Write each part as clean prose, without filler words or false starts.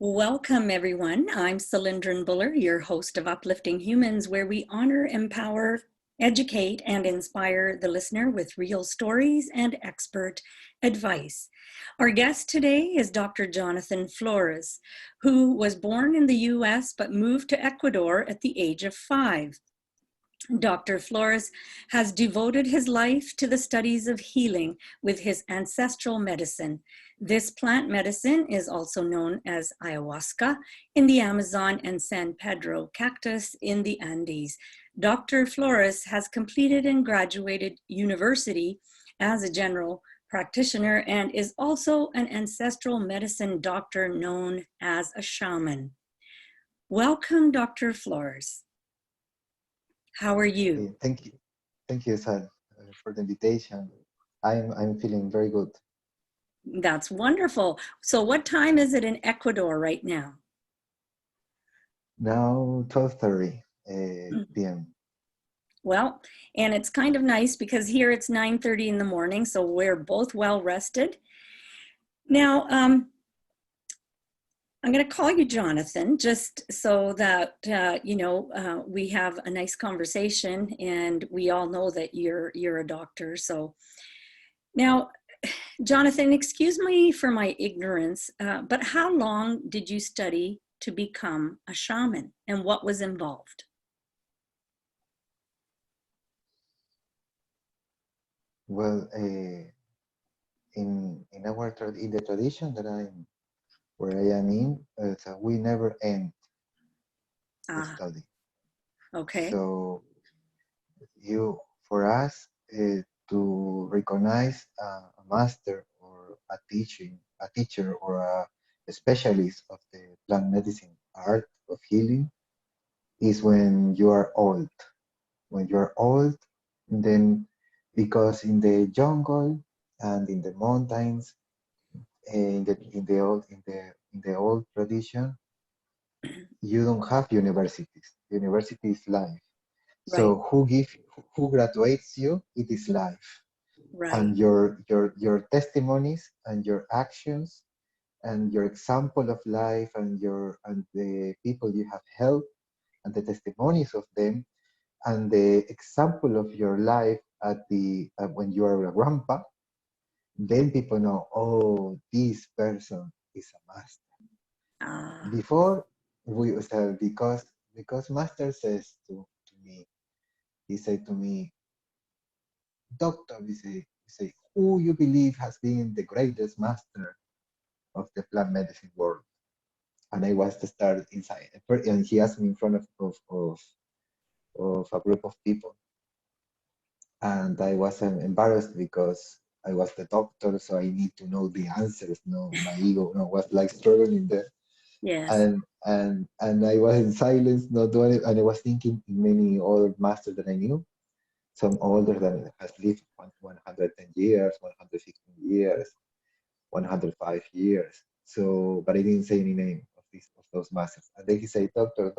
Welcome, everyone. I'm Cylindrin Buller, your host of Uplifting Humans, where we honor, empower, educate, and inspire the listener with real stories and expert advice. Our guest today is Dr. Johnathan Flores, who was born in the US but moved to Ecuador at the age of 5. Dr. Flores has devoted his life to the studies of healing with his ancestral medicine. This plant medicine is also known as ayahuasca in the Amazon and San Pedro cactus in the Andes. Dr. Flores has completed and graduated university as a general practitioner and is also an ancestral medicine doctor known as a shaman. Welcome, Dr. Flores. How are you? Thank you, Sal, for the invitation. I'm feeling very good. That's wonderful. So what time is it in Ecuador right now? Now 12:30 p.m. Well, and it's kind of nice because here it's 9:30 in the morning, so we're both well rested. Now, I'm going to call you Johnathan just so that, we have a nice conversation, and we all know that you're a doctor. So now, Johnathan, excuse me for my ignorance, but how long did you study to become a shaman, and what was involved? Well, in the tradition where I am in, so we never end the study. Okay. So for us to recognize a master or a teacher or a specialist of the plant medicine art of healing is when you are old. When you are old, then because in the jungle and in the mountains, in the old tradition, you don't have universities. University is life. Right. So who graduates you? It is life. Right. And your testimonies and your actions and your example of life and the people you have helped and the testimonies of them and the example of your life when you are a grandpa, then people know, oh, this person is a master. Before we said because master says to me, he said to me, doctor, he say, who you believe has been the greatest master of the plant medicine world? And I was to start inside, and he asked me in front of a group of people. And I was embarrassed because I was the doctor, so I need to know the answers. No, my ego was like struggling there. Yes. And I was in silence, not doing it, and I was thinking in many other masters that I knew, some older than has lived 110 years, 115 years, 105 years. So, but I didn't say any name of those masters. And then he said, doctor,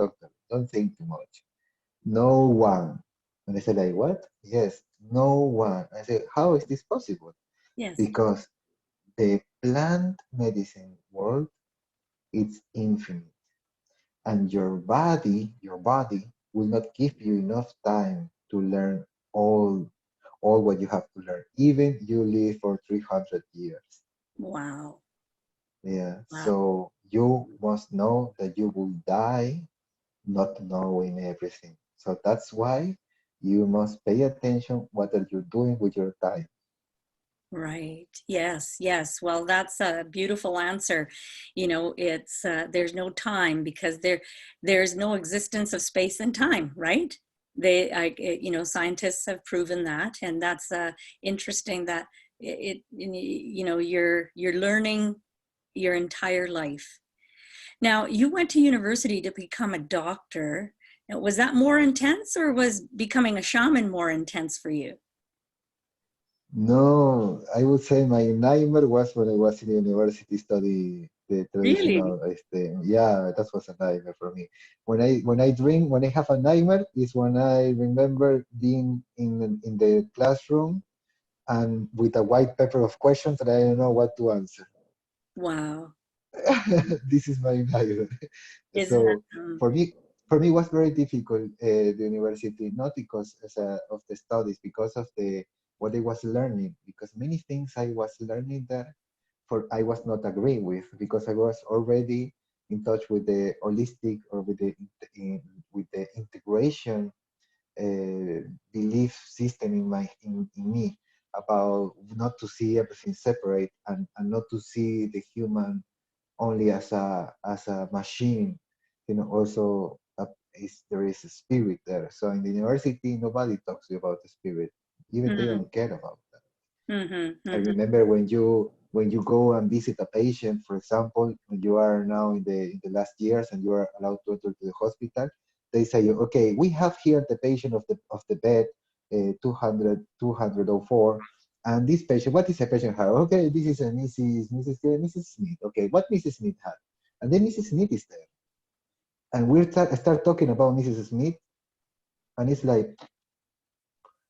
don't think too much. No one. And I said, like, what? Yes, no one. I said, how is this possible? Yes. Because the plant medicine world, it's infinite. And your body will not give you enough time to learn all what you have to learn. Even you live for 300 years. Wow. Yeah. Wow. So you must know that you will die not knowing everything. So that's why you must pay attention what are you doing with your time. Right. Yes. Yes. Well, that's a beautiful answer. It's there's no time because there's no existence of space and time, right? Scientists have proven that, and that's interesting that you're learning your entire life. Now, you went to university to become a doctor. Now, was that more intense, or was becoming a shaman more intense for you? No, I would say my nightmare was when I was in university study the traditional. Really? Yeah, that was a nightmare for me. When I have a nightmare, is when I remember being in the classroom and with a white paper of questions that I don't know what to answer. Wow. This is my Bible. Is that, So for me, it was very difficult, the university, not because of the studies, because of the what I was learning, because many things I was learning there, for I was not agreeing with, because I was already in touch with the holistic, or with the with the integration belief system in me, about not to see everything separate, and not to see the human only as a machine. Also, there is a spirit there. So in the university, nobody talks about the spirit. Even they mm, don't care about that. mm-hmm, I mm-hmm. remember when you go and visit a patient, for example, when you are now in the last years and you are allowed to enter to the hospital, they say, okay, we have here the patient of the bed, 200 204, and this patient, what is the patient have? Okay, this is a Mrs. Smith. Okay, what Mrs. Smith had? And then Mrs. Smith is there, and start talking about Mrs. Smith, and it's like,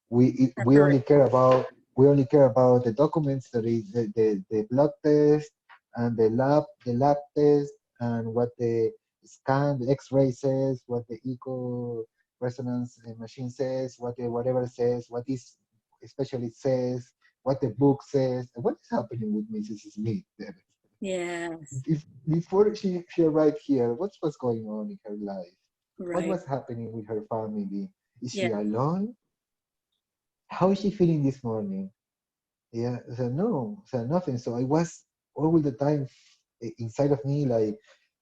we only care about, the documents, the blood test, and the lab test, and what the scan, the X-ray says, what the echo resonance machine says, what the whatever says, what this specialist says, what the book says. What is happening with Mrs. Smith? Yes, Before she arrived here, what's going on in her life? What right. was happening with her family? Is Yeah, she alone? How is she feeling this morning? Yeah, so no, so nothing. So I was all the time inside of me, like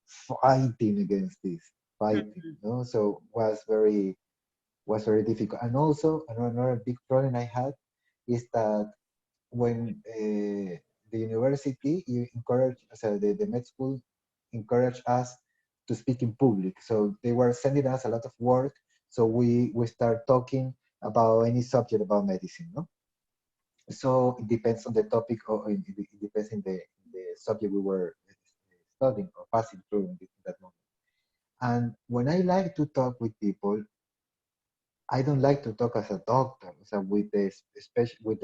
fighting against this, fighting. mhm, So was very difficult. And also another big problem I had is that when the university you encourage, so the med school encouraged us to speak in public. So they were sending us a lot of work. So we start talking about any subject about medicine, no? So it depends on the topic, or it depends in the subject we were studying or passing through in that moment. And when I like to talk with people, I don't like to talk as a doctor, so with the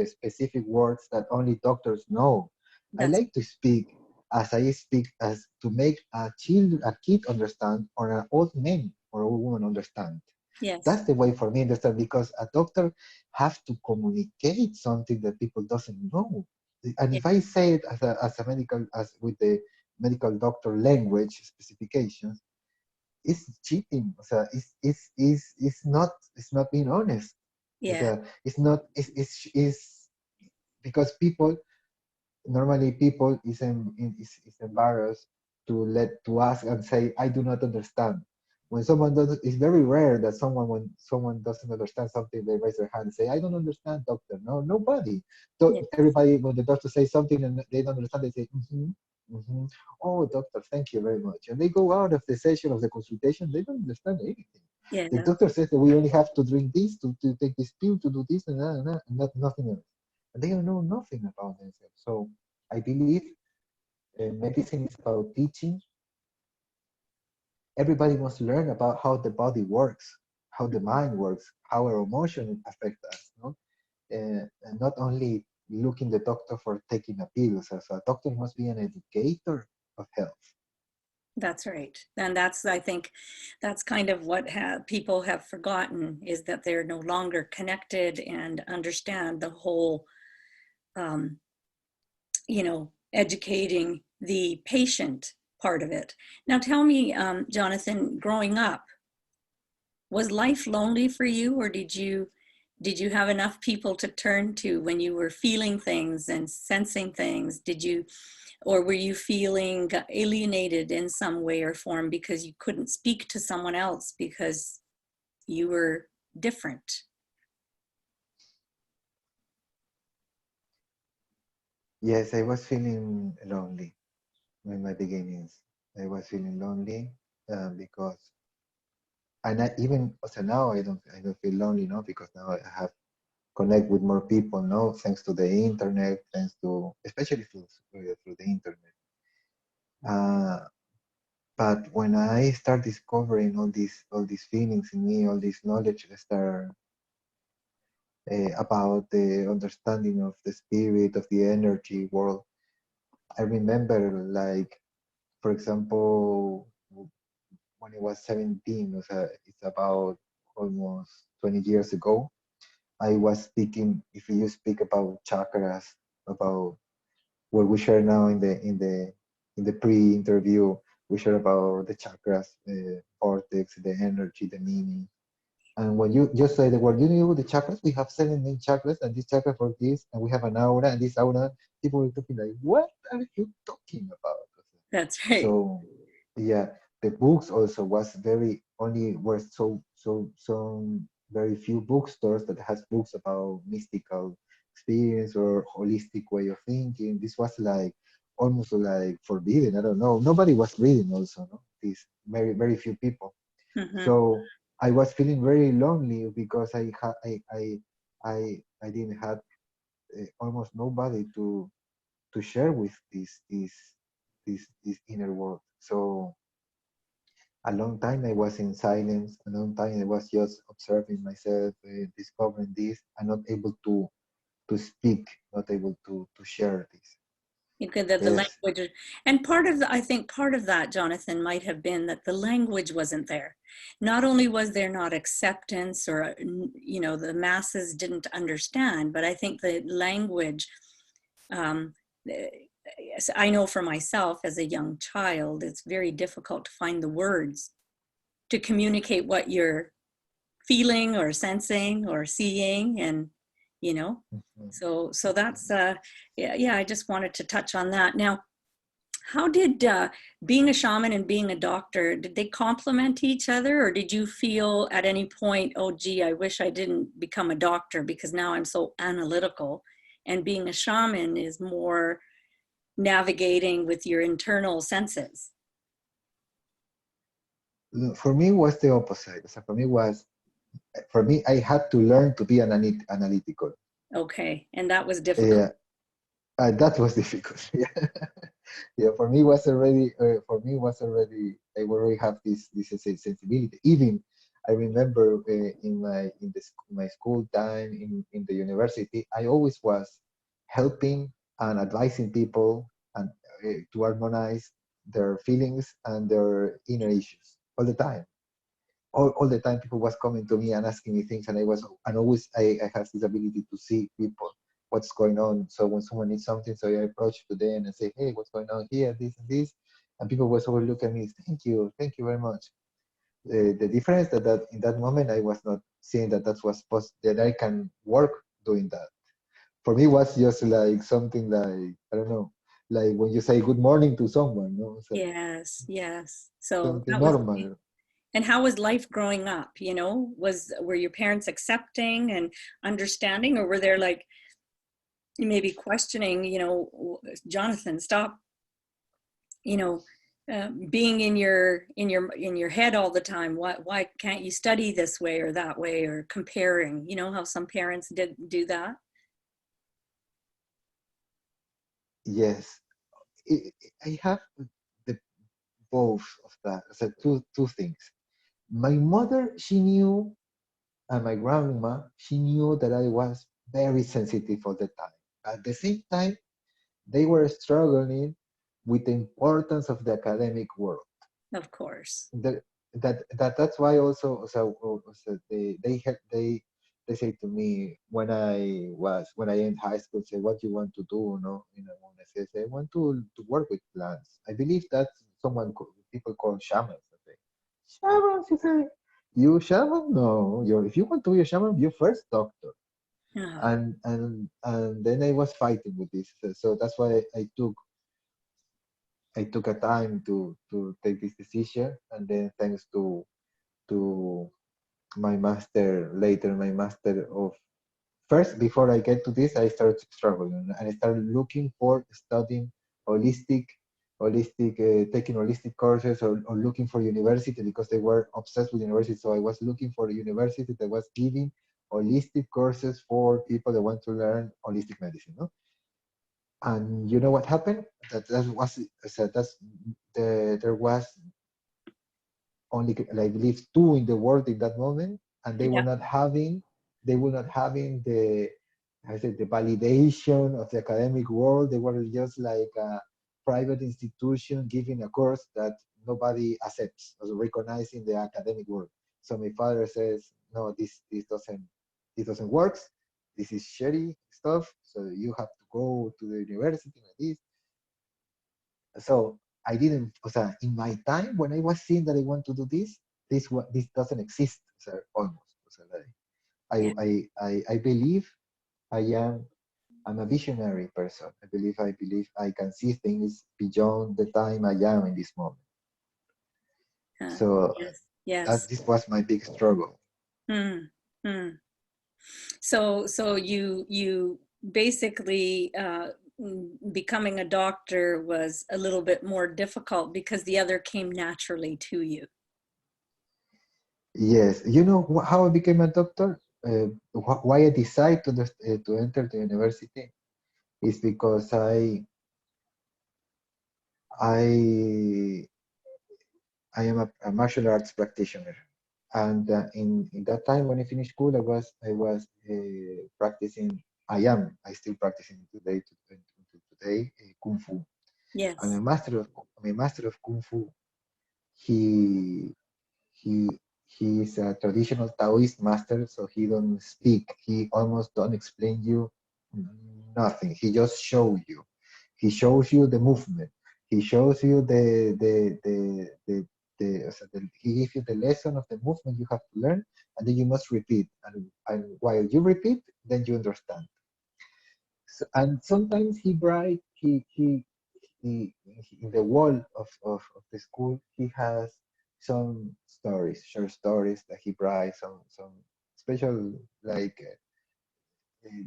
specific words that only doctors know. I that's, like to speak as I speak, as to make a kid understand, or an old man or a woman understand. yes, That's the way for me to understand, because a doctor has to communicate something that people doesn't know. And yeah, if I say it as a medical, as with the medical doctor language specifications, it's cheating. So it's not being honest. yeah, It's not it's because normally people is embarrassed to ask and say, I do not understand. When someone does, it's very rare that when someone doesn't understand something, they raise their hand and say, I don't understand, doctor. No, nobody. So yeah, everybody, when the doctor says something and they don't understand, they say, mm-hmm. Oh, doctor, thank you very much. And they go out of the session of the consultation, they don't understand anything. The yeah, doctor says that we only have to drink this, to take this pill, to do this, and not nothing else. And they don't know nothing about themselves. So I believe medicine is about teaching. Everybody must learn about how the body works, how the mind works, how our emotions affect us. No? And not only looking the doctor for taking a pill. So a doctor must be an educator of health. that's right. And that's, I think, that's kind of what people have forgotten, is that they're no longer connected and understand the whole, um, educating the patient part of it. Now, tell me, Johnathan, growing up, was life lonely for you, or did you have enough people to turn to when you were feeling things and sensing things? Or were you feeling alienated in some way or form because you couldn't speak to someone else because you were different? Yes, I was feeling lonely in my beginnings. I was feeling lonely because, and even so now I don't feel lonely now, because now I have connect with more people now, thanks to the internet, thanks to especially through the internet. Uh, but when I start discovering all these feelings in me, all this knowledge I start about the understanding of the spirit, of the energy world, I remember, like, For example, when I was 17, it's about almost 20 years ago, I was speaking, if you speak about chakras, about what we share now in the pre-interview, we share about the chakras, the vortex, the energy, the meaning. And when you just say the word, you know the chakras, we have seven main chakras, and this chakra for this, and we have an aura, and this aura, people were talking like, what are you talking about? That's right. So yeah, the books also was very only were so very few bookstores that has books about mystical experience or holistic way of thinking. This was like almost like forbidden. I don't know. Nobody was reading also, no? These very few people. Mm-hmm. So I was feeling very lonely because I didn't have almost nobody to share with this inner world. So a long time I was in silence. A long time I was just observing myself, discovering this, and not able to speak, not able to share this. You could the Yes. language, and part of the, I think part of that, Jonathan, might have been that the language wasn't there. Not only was there not acceptance, or the masses didn't understand, but I think the language. Um, yes, I know for myself as a young child, it's very difficult to find the words to communicate what you're feeling or sensing or seeing, and you know Mhm. so that's yeah, I just wanted to touch on that. Now, how did being a shaman and being a doctor, did they complement each other, or did you feel at any point, oh gee, I wish I didn't become a doctor because now I'm so analytical, and being a shaman is more navigating with your internal senses? No, for me, was the opposite. So for me, I had to learn to be analytical. Okay, and that was difficult. Yeah, that was difficult. Yeah, yeah. For me was already. I already have this sensibility. Even I remember my school time in the university, I always was helping and advising people and to harmonize their feelings and their inner issues all the time. All the time people was coming to me and asking me things, and I have this ability to see people what's going on. So when someone needs something, so I approach to them and say, hey, what's going on here, this and this, and people was always look at me, thank you very much. The difference that in that moment I was not seeing that I can work doing that. For me was just like something like, I don't know, like when you say good morning to someone, no, so Yes, yes. So something that was. normal. And how was life growing up? Were your parents accepting and understanding, or were there like maybe questioning? Jonathan, stop. You know, being in your head all the time. Why can't you study this way or that way, or comparing? You know how some parents did do that. Yes, I have the both of that. So two things. My mother, she knew, and my grandma, she knew that I was very sensitive all the time. At the same time, they were struggling with the importance of the academic world. Of course. That that's why also so they say to me when I end high school, say what you want to do, no, when I say I want to work with plants. I believe that people call shamans. I say, shamans, you say, you shaman? No, you if you want to be a shaman, you first doctor. Ah, And then I was fighting with this. So that's why I took a time to take this decision, and then thanks to my master later, my master of first before I get to this, I started struggling and I started looking for studying holistic, taking holistic courses or looking for university because they were obsessed with university. So I was looking for a university that was giving holistic courses for people that want to learn holistic medicine. No? And you know what happened? That was so that's there was only I believe two in the world in that moment, and yeah. they were not having the I said the validation of the academic world. They were just like private institution giving a course that nobody accepts or recognizes in the academic world. So my father says, no, this doesn't work. This is shitty stuff. So you have to go to the university like this. So I didn't, o sea, in my time when I was seeing that I want to do this doesn't exist, so almost. So like, Yeah. I believe I am I'm a visionary person. I believe I can see things beyond the time I am in this moment. So Yes. Yes. this was my big struggle. Hmm. Hmm. So you basically becoming a doctor was a little bit more difficult because the other came naturally to you. Yes, you know how I became a doctor? Why I decided to enter the university is because I I am a martial arts practitioner, and in that time when I finished school, I was practicing. I still practicing today kung fu. And Yes. my master of kung fu, he he he is a traditional Taoist master, so he don't speak. He almost don't explain you nothing. He just show you. He shows you the movement. He shows you he gives you the lesson of the movement you have to learn, and then you must repeat. And while you repeat, then you understand. So, and sometimes in the wall of the school, he has some stories, short stories that he writes, some special like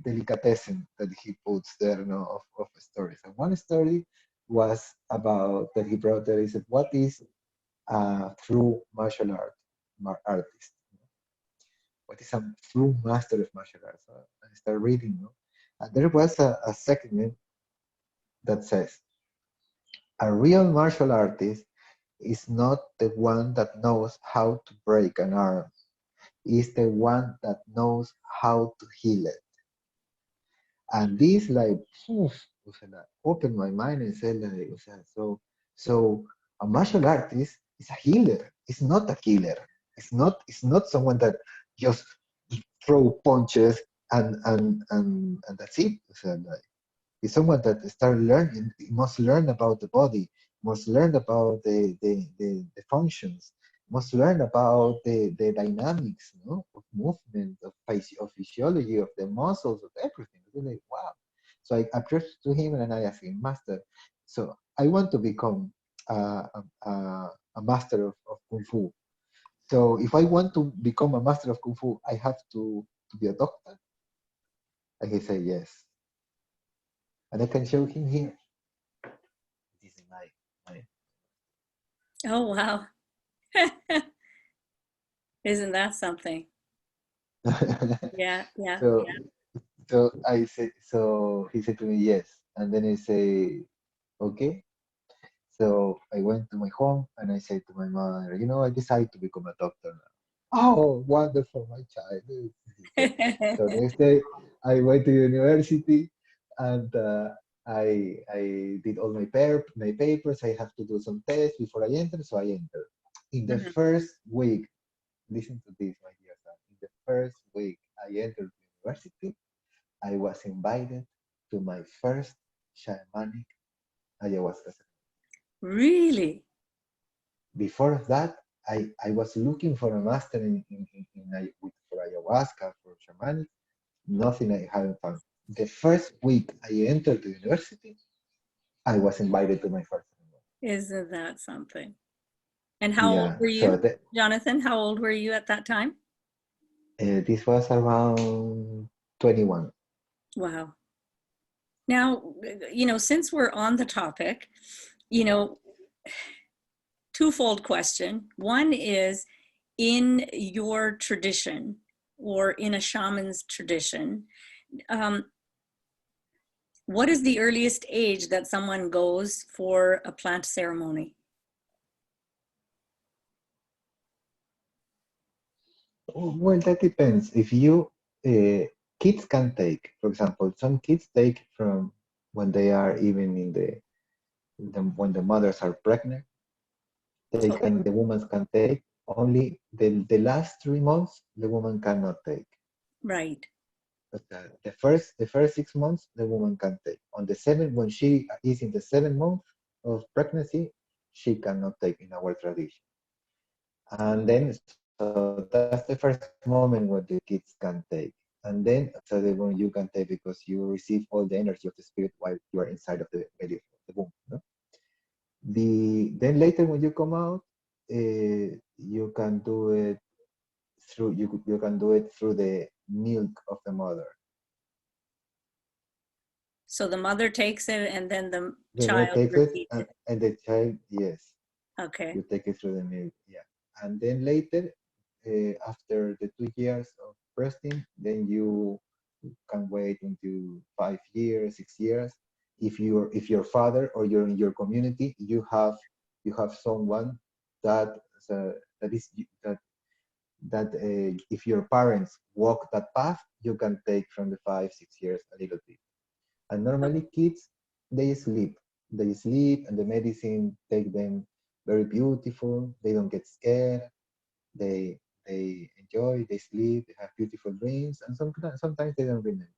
delicatessen that he puts there, of stories. And one story was about that he brought there. He said, "What is a true martial artist? What is a true master of martial arts?" I started reading, and there was a segment that says, "A real martial artist is not the one that knows how to break an arm, is the one that knows how to heal it." And this like opened my mind and said like, so a martial artist is a healer. It's not a killer. It's not someone that just throw punches and that's it. It's someone that start learning, must learn about the body, must learn about the functions, must learn about the dynamics, of movement, of physiology, of the muscles, of everything. It's like, wow. So I approached to him and I asked him, Master, so I want to become a master of Kung Fu. So if I want to become a master of Kung Fu, I have to be a doctor? And he said, yes. And I can show him here. This is my Oh, wow. Isn't that something? Yeah. Yeah. so so he said to me yes, and then I say okay. So I went to my home and I said to my mother, I decided to become a doctor now. Oh, wonderful, my child. So next day I went to university and I did all my papers. I have to do some tests before I enter, so I entered. In the Mhm. first week, listen to this, my dear son. In the first week I entered university, I was invited to my first shamanic ayahuasca. Really? Before that, I was looking for a master for ayahuasca, for shamanic. Nothing I haven't found. The first week I entered the university, I was invited to my first ceremony. Isn't that something? And how old Yeah, were so you, Johnathan? How old were you at that time? this was around 21. Wow. Now, since we're on the topic, you know, twofold question. One is, in your tradition or in a shaman's tradition, um, what is the earliest age that someone goes for a plant ceremony? Well, that depends. If kids can take, for example, some kids take from when they are even in the when the mothers are pregnant, Okay. the woman can take only the last 3 months. The woman cannot take. Right. But the first 6 months the woman can take. On the seventh, when she is in the 7th month of pregnancy, she cannot take in our tradition. And then so that's the first moment where the kids can take. And then so the when you can take because you receive all the energy of the spirit while you are inside of the belly of the womb. No? Then later when you come out, you can do it you can do it through the milk of the mother. So the mother takes it and then the The mother child takes it, receives it. and the child, yes, Okay. you take it through the milk, yeah. And then later, after the 2 years of breasting, then you can wait until 5 years, 6 years. If your father or you're in your community, you have someone that that is that if your parents walk that path, you can take from the 5, 6 years a little bit. And normally kids, they sleep. They sleep and the medicine take them very beautiful. They don't get scared. They enjoy, they sleep, they have beautiful dreams, and sometimes they don't remember.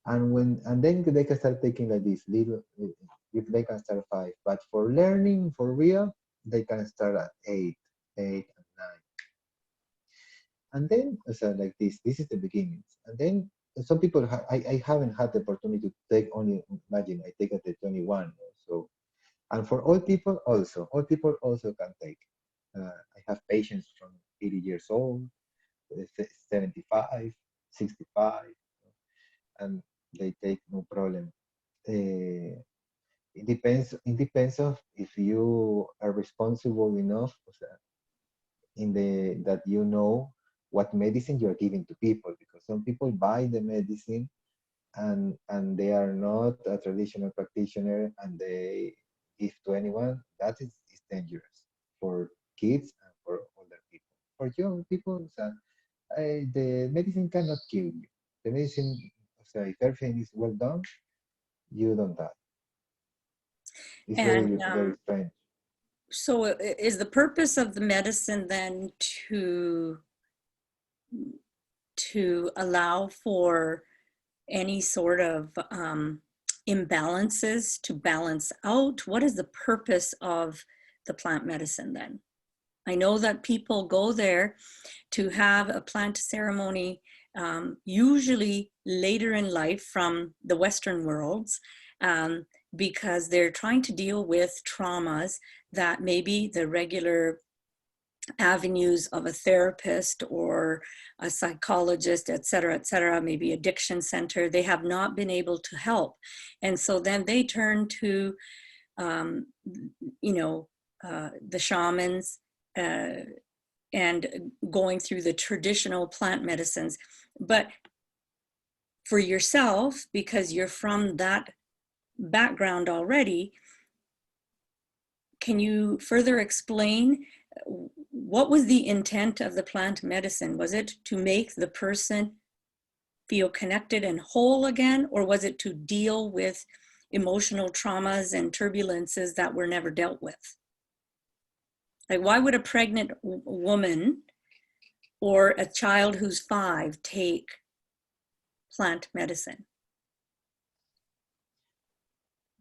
And then they can start taking like this little if they can start 5. But for learning for real, they can start at 8 and 9. And then so like this is the beginnings. And then some people I haven't had the opportunity to take only, imagine I take at the 21 or so. And for all people also can take. I have patients from 80 years old, 75, 65, and they take no problem. It depends of if you are responsible enough, in the that you know what medicine you're giving to people, because some people buy the medicine and they are not a traditional practitioner and they give to anyone. That is dangerous for kids and for older people. For young people, so, the medicine cannot kill you. The medicine, so if everything is well done, you don't die. It's And very strange. so is the purpose of the medicine then to allow for any sort of imbalances to balance out? What is the purpose of the plant medicine then? I know that people go there to have a plant ceremony, usually later in life from the Western worlds, um, because they're trying to deal with traumas that maybe the regular avenues of a therapist or a psychologist, et cetera, maybe addiction center, they have not been able to help. And so then they turn to, um, you know, the shamans, uh, and going through the traditional plant medicines. But for yourself, because you're from that background already, can you further explain what was the intent of the plant medicine? Was it to make the person feel connected and whole again, or was it to deal with emotional traumas and turbulences that were never dealt with? Like, why would a pregnant woman or a child who's 5 take plant medicine?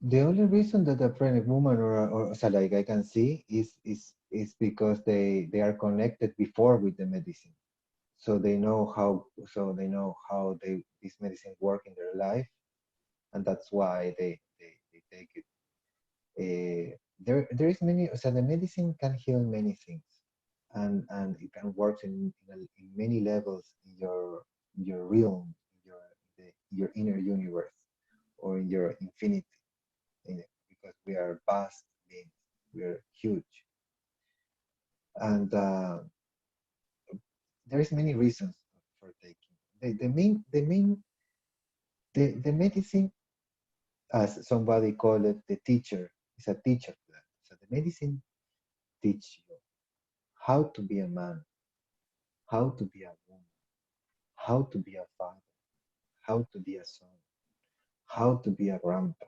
The only reason that a pregnant woman or so like I can see is because they are connected before with the medicine, so they know how this medicine work in their life, and that's why they take it. There is many, so the medicine can heal many things, and it can work in many levels in your realm, in your inner universe, or in your infinity, because we are vast beings, we are huge, and there is many reasons for taking. The medicine, as somebody called it, the teacher, is a teacher plant. So the medicine teach you how to be a man, how to be a woman, how to be a father, how to be a son, how to be a grandpa,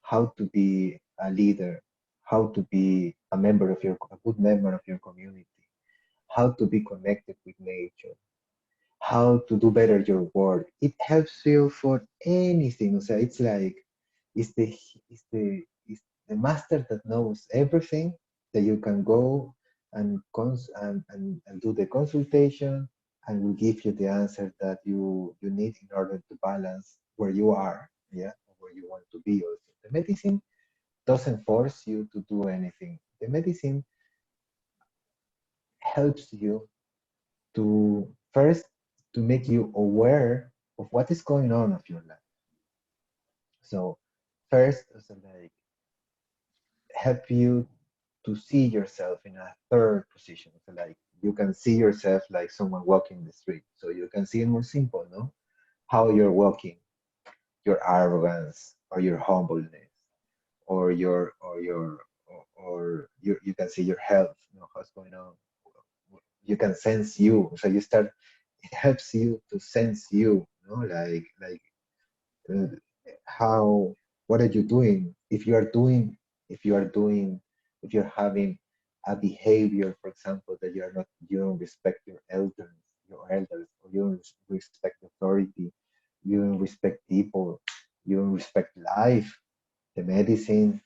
how to be a leader, how to be a good member of your community, how to be connected with nature, how to do better your work. It helps you for anything. So it's like it's the it's the master that knows everything that you can go and do the consultation and will give you the answer that you need in order to balance where you are, yeah, or where you want to be also. The medicine doesn't force you to do anything. The medicine helps you to first to make you aware of what is going on of your life. So first, so like help you to see yourself in a third position. So like you can see yourself like someone walking the street. So you can see it more simple, no? How you're walking, your arrogance or your humbleness, or you can see your health, you know, what's going on. You can sense you. So you start. It helps you to sense you, you know, like uh, how what are you doing if you are doing if you're having a behavior, for example, that you don't respect your elders, or you don't respect authority, you don't respect people, you don't respect life. The medicine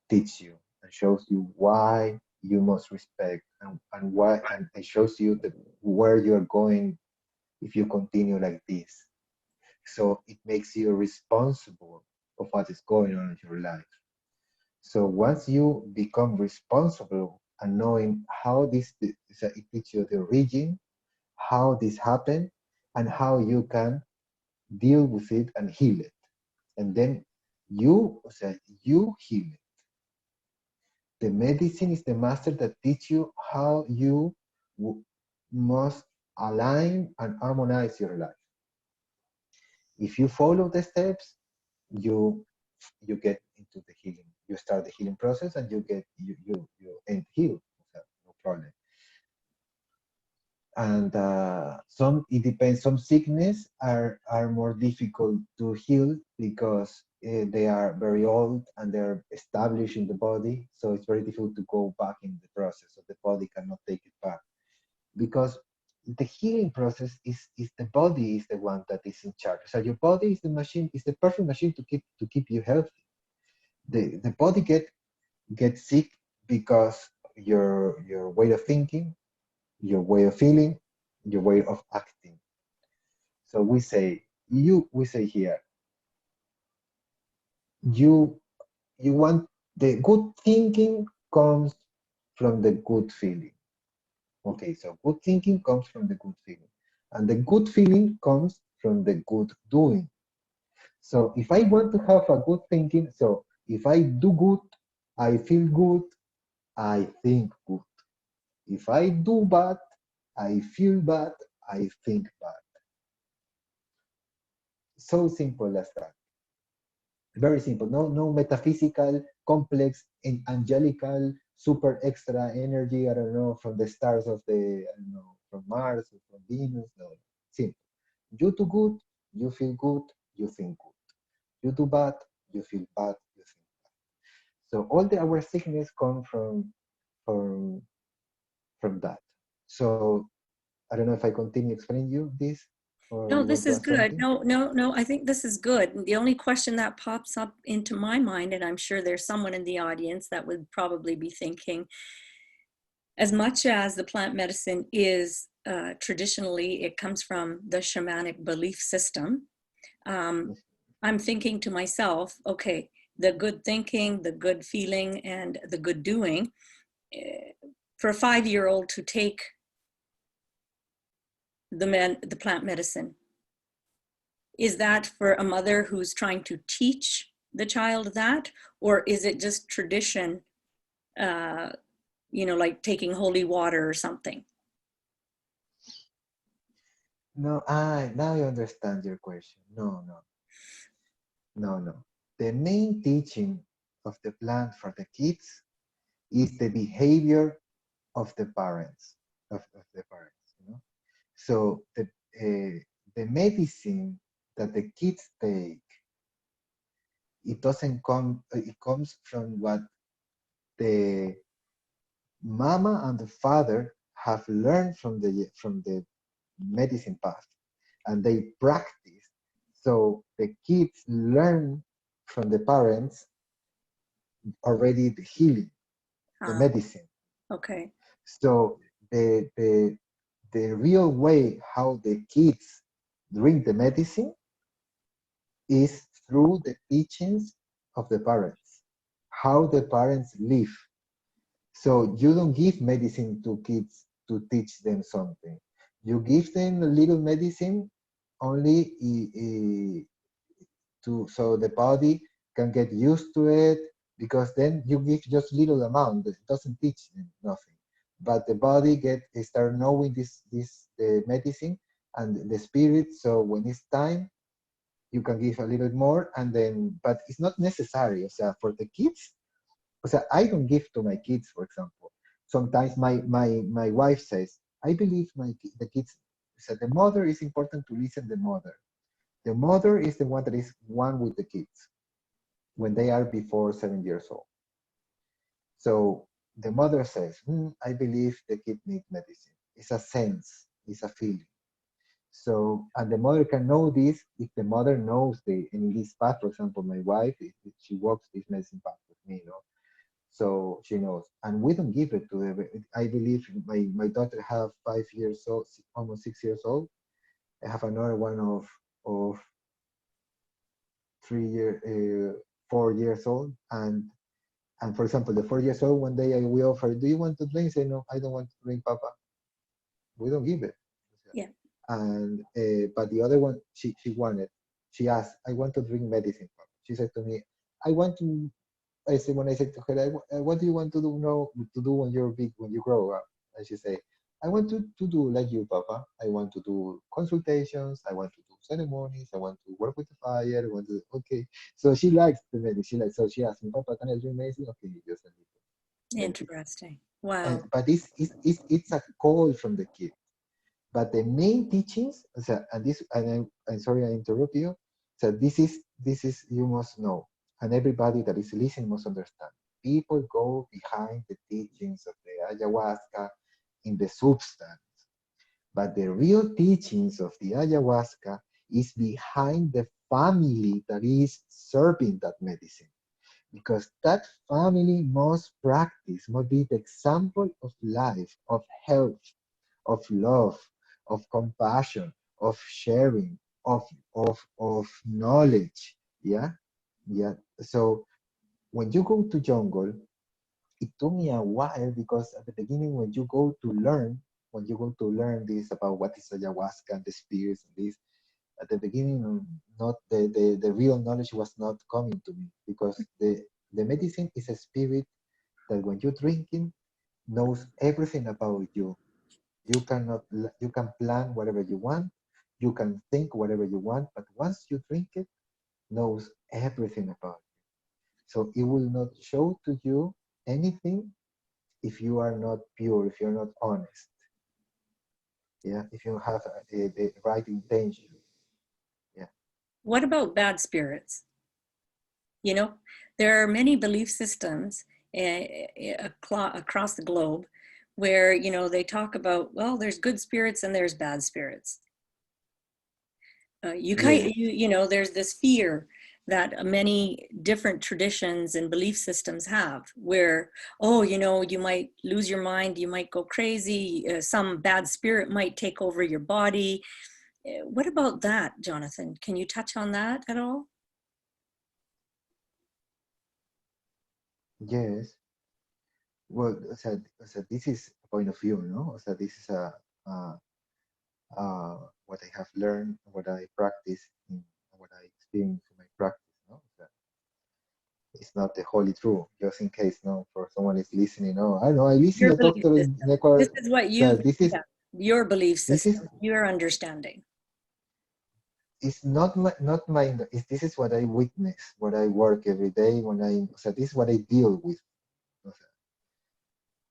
teach you and shows you why you must respect, and why, and it shows you where you're going if you continue like this. So it makes you responsible of what is going on in your life. So once you become responsible and knowing how so it teaches you the origin, how this happened, and how you can deal with it and heal it. And then so you heal it. The medicine is the master that teach you how you must align and harmonize your life. If you follow the steps, you you get into the healing. You start the healing process and you end healed. So no problem. And some it depends. Some sickness are more difficult to heal because they are very old and they're established in the body. So it's very difficult to go back in the process. So the body cannot take it back because the healing process is the body is the one that is in charge. So your body is the machine, is the perfect machine to keep you healthy. The body get sick because your way of thinking, your way of feeling, your way of acting. So we say here, you you want the good thinking comes from the good feeling. Okay, so good thinking comes from the good feeling. And the good feeling comes from the good doing. So if I want to have a good thinking, so if I do good, I feel good, I think good. If I do bad, I feel bad, I think bad. So simple as that. Very simple. No metaphysical, complex, and angelical, super extra energy. I don't know, from the stars of I don't know, from Mars or from Venus. No, simple. You do good, you feel good, you think good. You do bad, you feel bad, you think bad. So all our sickness come from from that. So I don't know if I continue explaining you this, or No, you want this to is ask good. something? No, I think this is good. The only question that pops up into my mind, and I'm sure there's someone in the audience that would probably be thinking, as much as the plant medicine is traditionally, it comes from the shamanic belief system. Yes. I'm thinking to myself, okay, the good thinking, the good feeling, and the good doing, for a 5-year-old to take the plant medicine, is that for a mother who's trying to teach the child that, or is it just tradition, uh, like taking holy water or something? No, now I understand your question. No. The main teaching of the plant for the kids is the behavior of the parents, of the parents, you know. So the medicine that the kids take it doesn't come, it comes from what the mama and the father have learned from the medicine path, and they practice. So the kids learn from the parents already the healing, the Ah, medicine. okay. So the real way how the kids drink the medicine is through the teachings of the parents, how the parents live. So you don't give medicine to kids to teach them something. You give them a little medicine only to so the body can get used to it, because then you give just little amount. It doesn't teach them nothing. But the body start knowing this medicine and the spirit. So when it's time, you can give a little more, and then, but it's not necessary. So for the kids, so I don't give to my kids, for example. Sometimes my wife says, I believe the kids, so the mother is important to listen the mother. The mother is the one that is one with the kids when they are before 7 years old. So the mother says, I believe the kid needs medicine. It's a sense, it's a feeling. So, and the mother can know this if the mother knows in this path, for example, my wife, if she walks this medicine path with me, so she knows. And we don't give it to them. I believe my daughter have 5 years old, almost 6 years old. I have another one of 4 years old. And for example, the 4 years old, one day we offer, do you want to drink? Say, no, I don't want to drink, Papa. We don't give it. Yeah. And but the other one, she wanted. She asked, I want to drink medicine, Papa. She said to me, I want to. I said when I said to her, what do you want to do now to do when you're big, when you grow up? And she said, I want to do like you, Papa. I want to do consultations. I want to do ceremonies. I want to work with the fire. I want to, okay. So she likes the medicine. So she asked me, Papa, can I drink medicine? Okay, just a little. Interesting. Wow. But it's a call from the kid. But the main teachings, so, and this, and I'm sorry I interrupt you. So this is you must know, and everybody that is listening must understand. People go behind the teachings of the ayahuasca in the substance, but the real teachings of the ayahuasca is behind the family that is serving that medicine, because that family must practice, must be the example of life, of health, of love, of compassion, of sharing, of knowledge. Yeah, yeah. So when you go to jungle, it took me a while, because at the beginning, when you go to learn this about what is ayahuasca and the spirits and this, at the beginning, not the real knowledge was not coming to me, because the medicine is a spirit that when you drink it knows everything about you. You cannot, you can plan whatever you want, you can think whatever you want, but once you drink it, knows everything about it. So it will not show to you anything if you are not pure, if you're not honest. Yeah, if you have the right intention. Yeah. What about bad spirits? You know, there are many belief systems across the globe where, they talk about, well, there's good spirits and there's bad spirits. Yes. There's this fear that many different traditions and belief systems have where, oh, you might lose your mind, you might go crazy, some bad spirit might take over your body. What about that, Johnathan? Can you touch on that at all? Yes. Well, so this is a point of view, no? So this is uh, what I have learned, what I practice, what I experience in my practice, no? So it's not the holy truth, just in case, no, for someone is listening. Oh, I know, I listen Your to belief Doctor system. This Ecuador. is what So you, this is yeah, your belief this is system, your understanding. it's not my this is what I witness, what I work every day when so this is what I deal with, o sea,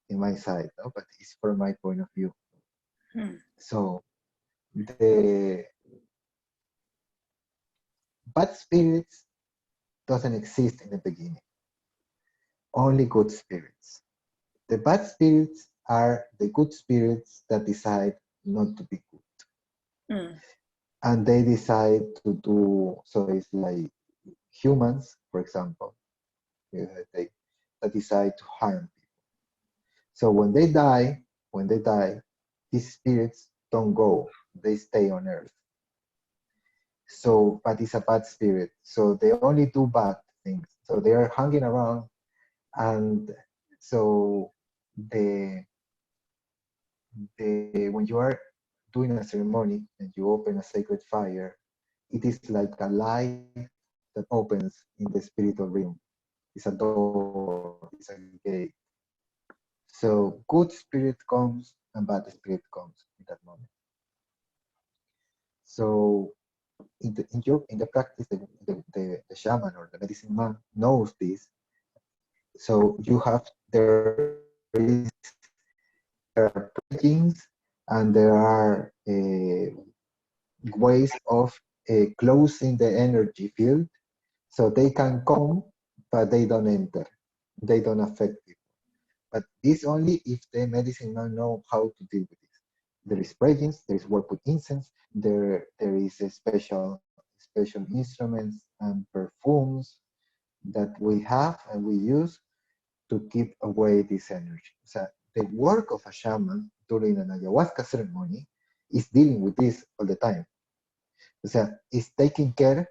in my side, no? But it's from my point of view. Hmm. So the bad spirits doesn't exist in the beginning. Only good spirits. The bad spirits are the good spirits that decide not to be good. Mm. And they decide to do, so it's like humans, for example, they, that decide to harm people. So when they die, these spirits don't go, they stay on earth. So, but it's a bad spirit. So they only do bad things. So they are hanging around, and so the when you are doing a ceremony and you open a sacred fire, it is like a light that opens in the spiritual realm. It's a door, it's a gate. So good spirit comes and bad spirit comes in that moment. So in the practice, the shaman or the medicine man knows this. So you have there are preachings and there are ways of closing the energy field so they can come, but they don't enter, they don't affect people. But this only if the medicine man know how to deal with this. There is prayings, there is work with incense, there is a special instruments and perfumes that we have and we use to keep away this energy. So the work of a shaman during an ayahuasca ceremony is dealing with this all the time. So it's taking care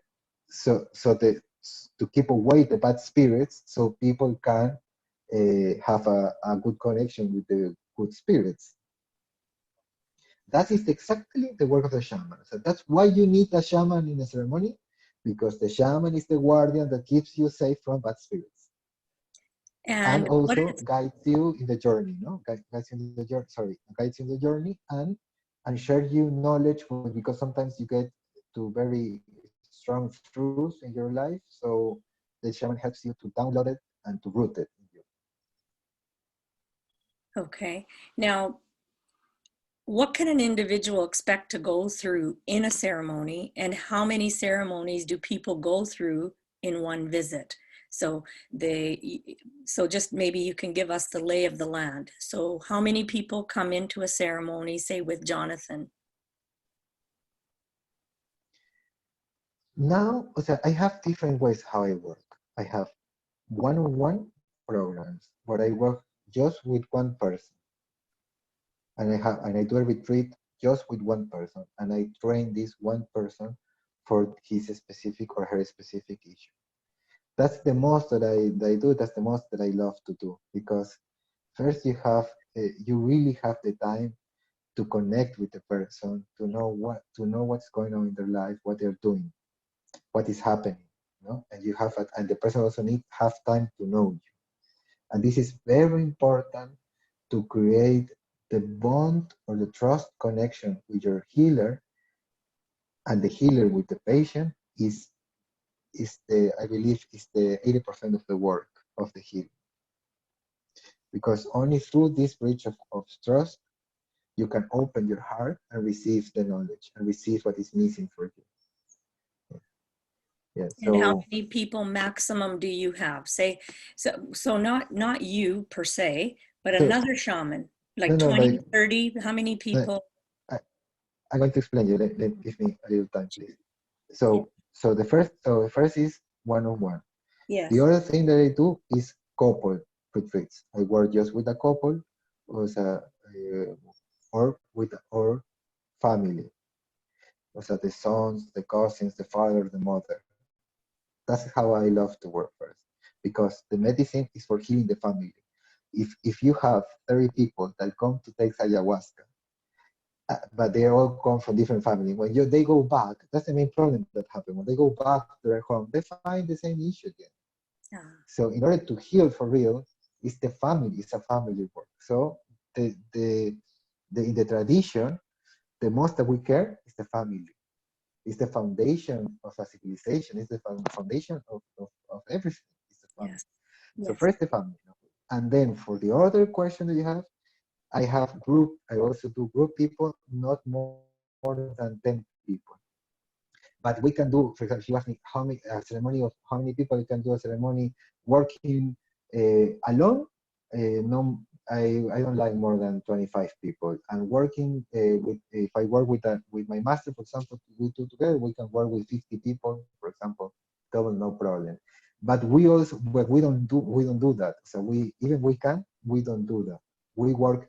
to keep away the bad spirits so people can have a good connection with the good spirits. That is exactly the work of the shaman. So that's why you need a shaman in a ceremony, because the shaman is the guardian that keeps you safe from bad spirits and And what also is, guides you in the journey, no? Guides you in the journey, sorry, guides you in the journey and share you knowledge because sometimes you get to very strong truths in your life. So the shaman helps you to download it and to root it in you. okay. Now, what can an individual expect to go through in a ceremony, and how many ceremonies do people go through in one visit? So they, so just maybe you can give us the lay of the land. So how many people come into a ceremony, say with Johnathan? Now, o sea, I have different ways how I work. I have one-on-one programs where I work just with one person, and I do a retreat just with one person, and I train this one person for his specific or her specific issue. That's the most that I do. That's the most that I love to do because first you really have the time to connect with the person, to know what's going on in their life, what they're doing, what is happening, and and the person also needs have time to know you. And this is very important to create the bond or the trust connection with your healer, and the healer with the patient is the I believe is the 80% of the work of the healing. Because only through this bridge of trust you can open your heart and receive the knowledge and receive what is missing for you. Yeah. And how So many people maximum do you have? Say, so not you per se, but so another shaman, no like no 20, like 30, how many like, people? I, I'm going to explain you. Give me a little time, please. Yeah. So the first is one-on-one. The Yes. other thing that I do is couple retreats. I work just with a couple, or, or family. So the sons, the cousins, the father, the mother. That's how I love to work first, because the medicine is for healing the family. If you have 30 people that come to take ayahuasca, but they all come from different families. They go back, that's the main problem that happens. When they go back to their home, they find the same issue again. Ah, So in order to heal for real, it's a family work. So the, the, in the tradition, the most that we care is the family. It's the foundation of a civilization. It's the foundation of everything. It's the family. yes. So Yes. first the family. And then for the other question that you have, I also do group people, not more than 10 people. But we can do, for example, you asked me how many a ceremony of how many people you can do a ceremony working alone. No, I don't like more than 25 people. And working with, if I work with my master, for example, we two together, we can work with 50 people, for example, double no problem. But we don't do that. So we don't do that. We work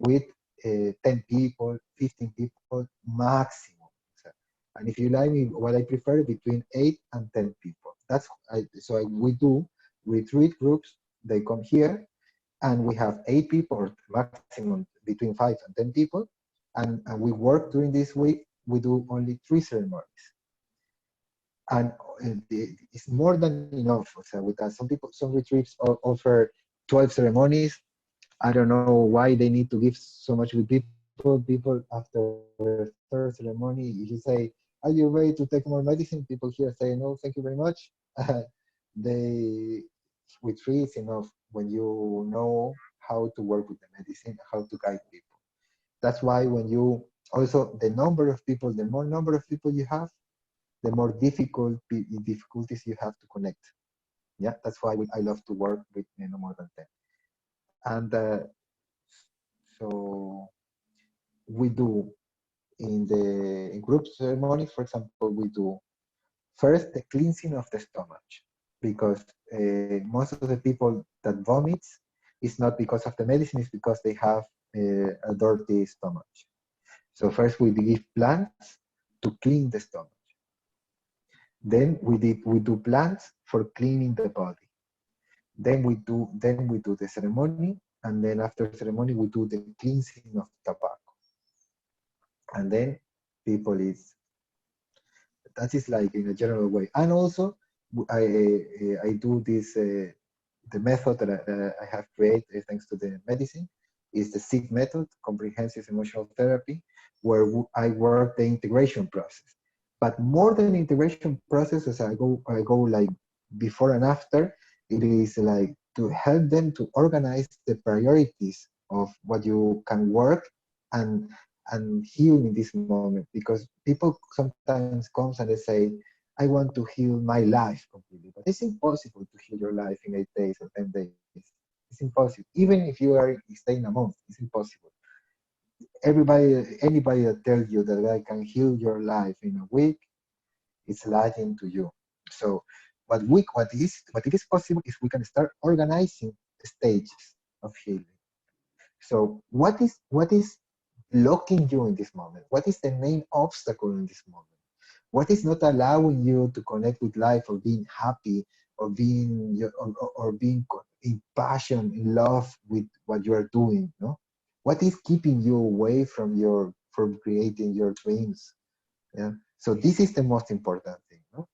with 10 people, 15 people maximum. So, and if you like me, what I prefer between 8 and 10 people. We do retreat groups. They come here, and we have 8 people, or maximum between 5 and 10 people, and we work during this week. We do only 3 ceremonies, and it's more than enough. So with that, some retreats offer 12 ceremonies. I don't know why they need to give so much with people. People after third ceremony, if you say, "Are you ready to take more medicine?" People here say, "No, thank you very much." They with three is enough when you know how to work with the medicine, how to guide people. That's why when you also the number of people, the more number of people you have, the more difficulties you have to connect. Yeah, that's why I love to work with no more than 10. And so we do in group ceremonies, for example, we do first the cleansing of the stomach, because most of the people that vomits is not because of the medicine, it's because they have a dirty stomach. So first we give plants to clean the stomach. Then we do plants for cleaning the body. Then we do the ceremony, and then after ceremony we do the cleansing of tobacco, and then people is that is like in a general way. And also I do this the method that I have created thanks to the medicine is the CET method, comprehensive emotional therapy, where I work the integration process. But more than integration process, as I go like before and after, it is like to help them to organize the priorities of what you can work and heal in this moment, because people sometimes comes and they say, I want to heal my life completely, but it's impossible to heal your life in 8 days or 10 days. It's impossible. Even if you are staying a month, it's impossible. Anybody that tells you that I can heal your life in a week, it's lying to you. So what it is possible is we can start organizing stages of healing. So what is blocking you in this moment? What is the main obstacle in this moment? What is not allowing you to connect with life, or being happy, or being in passion, in love with what you are doing? No, what is keeping you away from creating your dreams? Yeah. So this is the most important thing. No?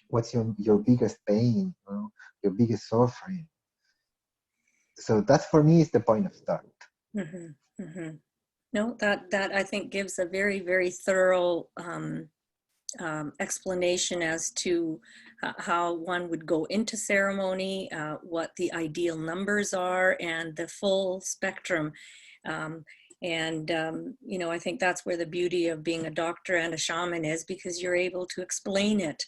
What's your biggest pain? No? Your biggest suffering? So that's for me is the point of start. Mm-hmm, mm-hmm. No, that I think gives a very, very thorough explanation as to how one would go into ceremony, what the ideal numbers are, and the full spectrum. Um, I think that's where the beauty of being a doctor and a shaman is, because you're able to explain it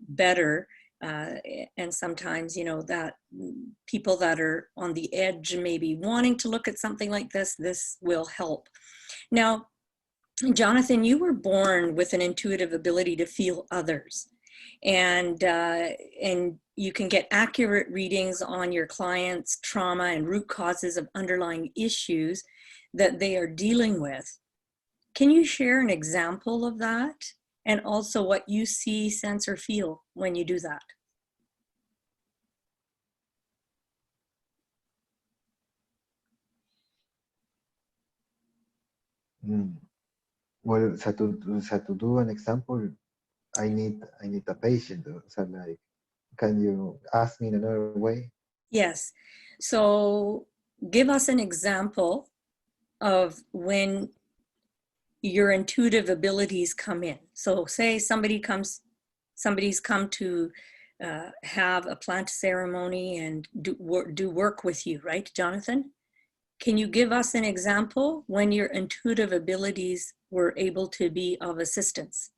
better. And sometimes, that people that are on the edge, maybe wanting to look at something like this will help. Now, Johnathan, you were born with an intuitive ability to feel others, and you can get accurate readings on your clients' trauma and root causes of underlying issues that they are dealing with. Can you share an example of that, and also what you see, sense, or feel when you do that? Mm. Well, so to do an example, I need a patient. So like, can you ask me in another way? Yes. So give us an example of when your intuitive abilities come in. So say somebody's come to have a plant ceremony and do work with you, right, Johnathan? Can you give us an example when your intuitive abilities were able to be of assistance?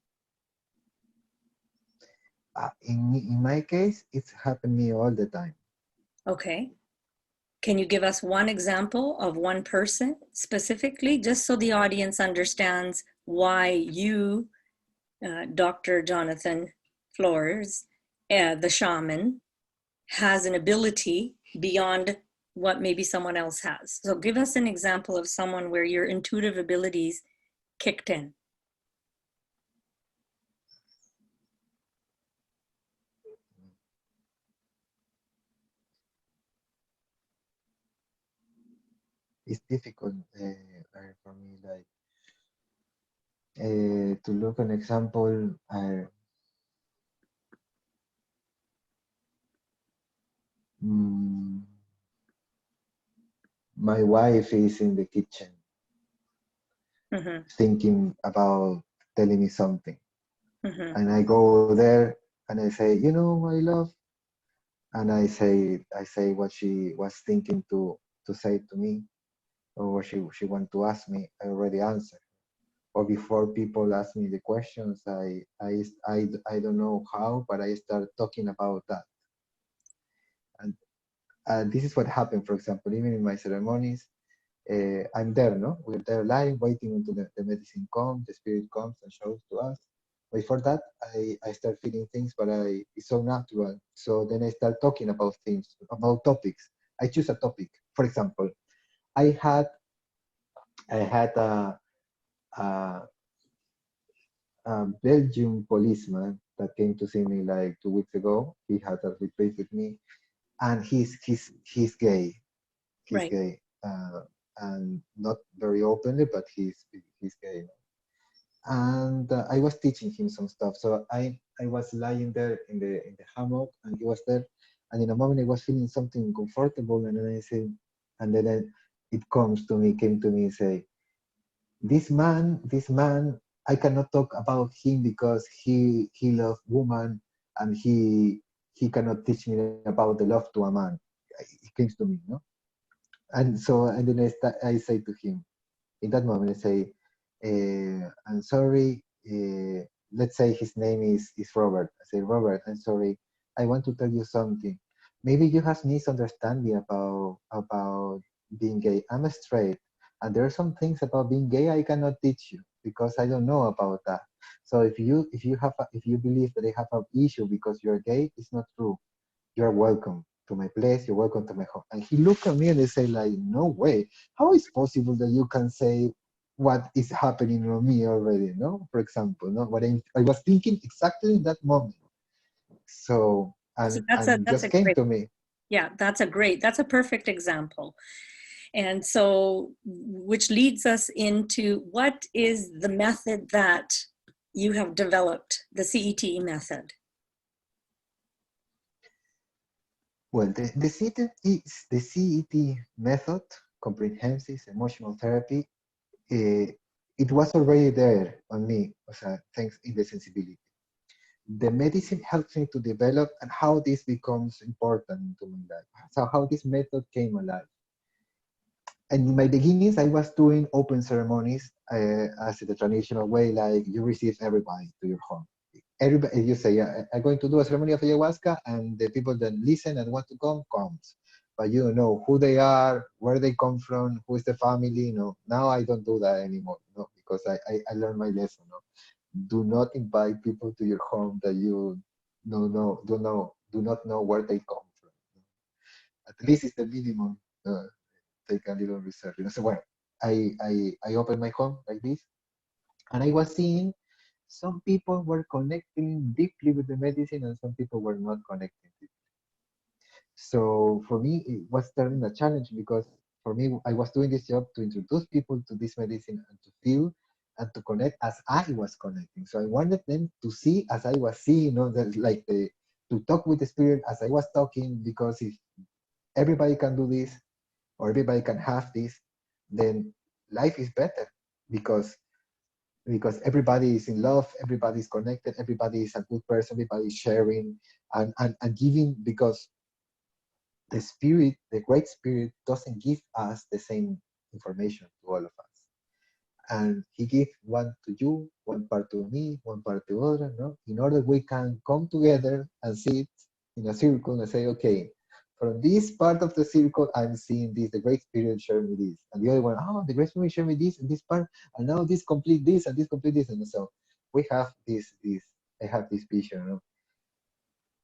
In my case, it's happened me all the time. Okay. Can you give us one example of one person specifically, just so the audience understands why you, Dr. Johnathan Flores, the shaman, has an ability beyond what maybe someone else has? So give us an example of someone where your intuitive abilities kicked in. It's difficult for me, like to look an example. Mm, my wife is in the kitchen Mm-hmm. thinking about telling me something, Mm-hmm. and I go there and I say, my love, and I say what she was thinking to say to me, or what she want to ask me. I already answered. Or before people ask me the questions, I don't know how, but I start talking about that. And this is what happened, for example, even in my ceremonies. I'm there, no? We're there lying, waiting until the medicine comes, the spirit comes and shows to us. Before that, I start feeling things, but it's so natural. So then I start talking about things, about topics. I choose a topic. For example, I had I had a, a Belgian policeman that came to see me like 2 weeks ago. He had a replace with me, and he's gay. He's Right. gay, and not very openly, but he's gay. And I was teaching him some stuff. So I was lying there in the hammock, and he was there. And in a moment, I was feeling something uncomfortable, and then I said, and then it came to me and say, this man, I cannot talk about him because he loves woman, and he cannot teach me about the love to a man. It came to me, no? And then I say to him, in that moment, I say, I'm sorry. Let's say his name is Robert. I say, Robert, I'm sorry. I want to tell you something. Maybe you have misunderstanding about being gay. I'm straight, and there are some things about being gay I cannot teach you because I don't know about that. So if you believe that I have an issue because you're gay, it's not true. You're welcome to my place, you're welcome to my home. And he looked at me and they say, like, no way. How is possible that you can say what is happening on me already? No, for example, no, what I was thinking exactly in that moment. So So and that's a just came great, to me. yeah, that's a perfect example. And so, which leads us into what is the method that you have developed, the CET method? Well, the CET method, comprehensive emotional therapy, uh, it was already there on me, thanks in the sensibility. The medicine helps me to develop and how this becomes important to my life. So how this method came alive. And in my beginnings, I was doing open ceremonies as the traditional way, like you receive everybody to your home. Everybody, you say, I'm going to do a ceremony of ayahuasca, and the people that listen and want to come, comes. But you don't know who they are, where they come from, who is the family. No, now I don't do that anymore. No, because I learned my lesson. No, do not invite people to your home that you do not know where they come from. At least it's the minimum. Take a little research. So well, I opened my home like this, and I was seeing some people were connecting deeply with the medicine, and some people were not connecting deeply. So for me, it was turning a challenge because for me, I was doing this job to introduce people to this medicine and to feel and to connect as I was connecting. So I wanted them to see as I was seeing, to talk with the spirit as I was talking, because if everybody can do this or everybody can have this, then life is better because everybody is in love, everybody is connected, everybody is a good person, everybody is sharing and giving, because the spirit, the great spirit, doesn't give us the same information to all of us. and he give one to you, one part to me, one part to other, no? In order we can come together and sit in a circle and say, okay, from this part of the circle, I'm seeing this, the Great Spirit showed me this. And the other one, oh, the Great Spirit showed me this and this part, and now this complete this and this complete this. And so we have I have this vision, no?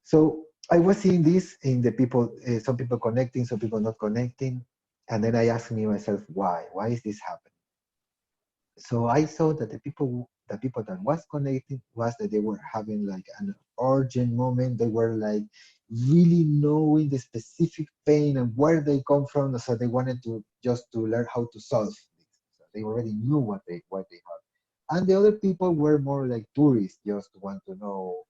So I was seeing this in the people, some people connecting, some people not connecting. And then I asked me myself, why? Why is this happening? So I saw that the people that was connecting was that they were having like an urgent moment. They were like really knowing the specific pain and where they come from. So they wanted to just to learn how to solve this. So they already knew what they had. And the other people were more like tourists, just want to know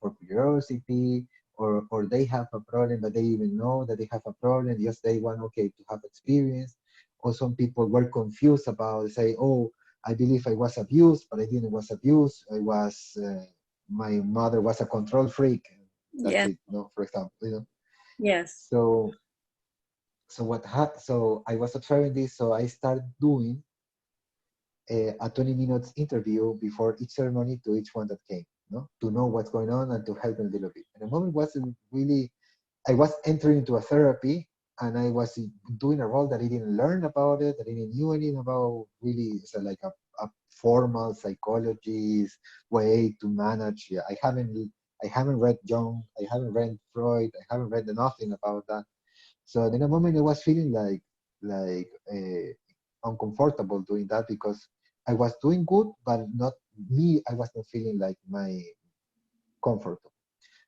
for curiosity, or they have a problem, but they even know that they have a problem. Just they want okay to have experience. Or some people were confused about say, oh, I believe I was abused, but I didn't was abused. I was my mother was a control freak. That's Yeah. it, no, for example, you know. Yes. So so I was observing this, so I started doing a 20 minutes interview before each ceremony to each one that came, no, to know what's going on and to help them a little bit. And the moment was really, I was entering into a therapy, and I was doing a role that I didn't learn about it, that I didn't knew anything about really, so like a formal psychologist way to manage. Yeah, I haven't read Jung, I haven't read Freud, I haven't read nothing about that. So in a moment I was feeling like uncomfortable doing that because I was doing good, but not me. I was not feeling like my comfortable.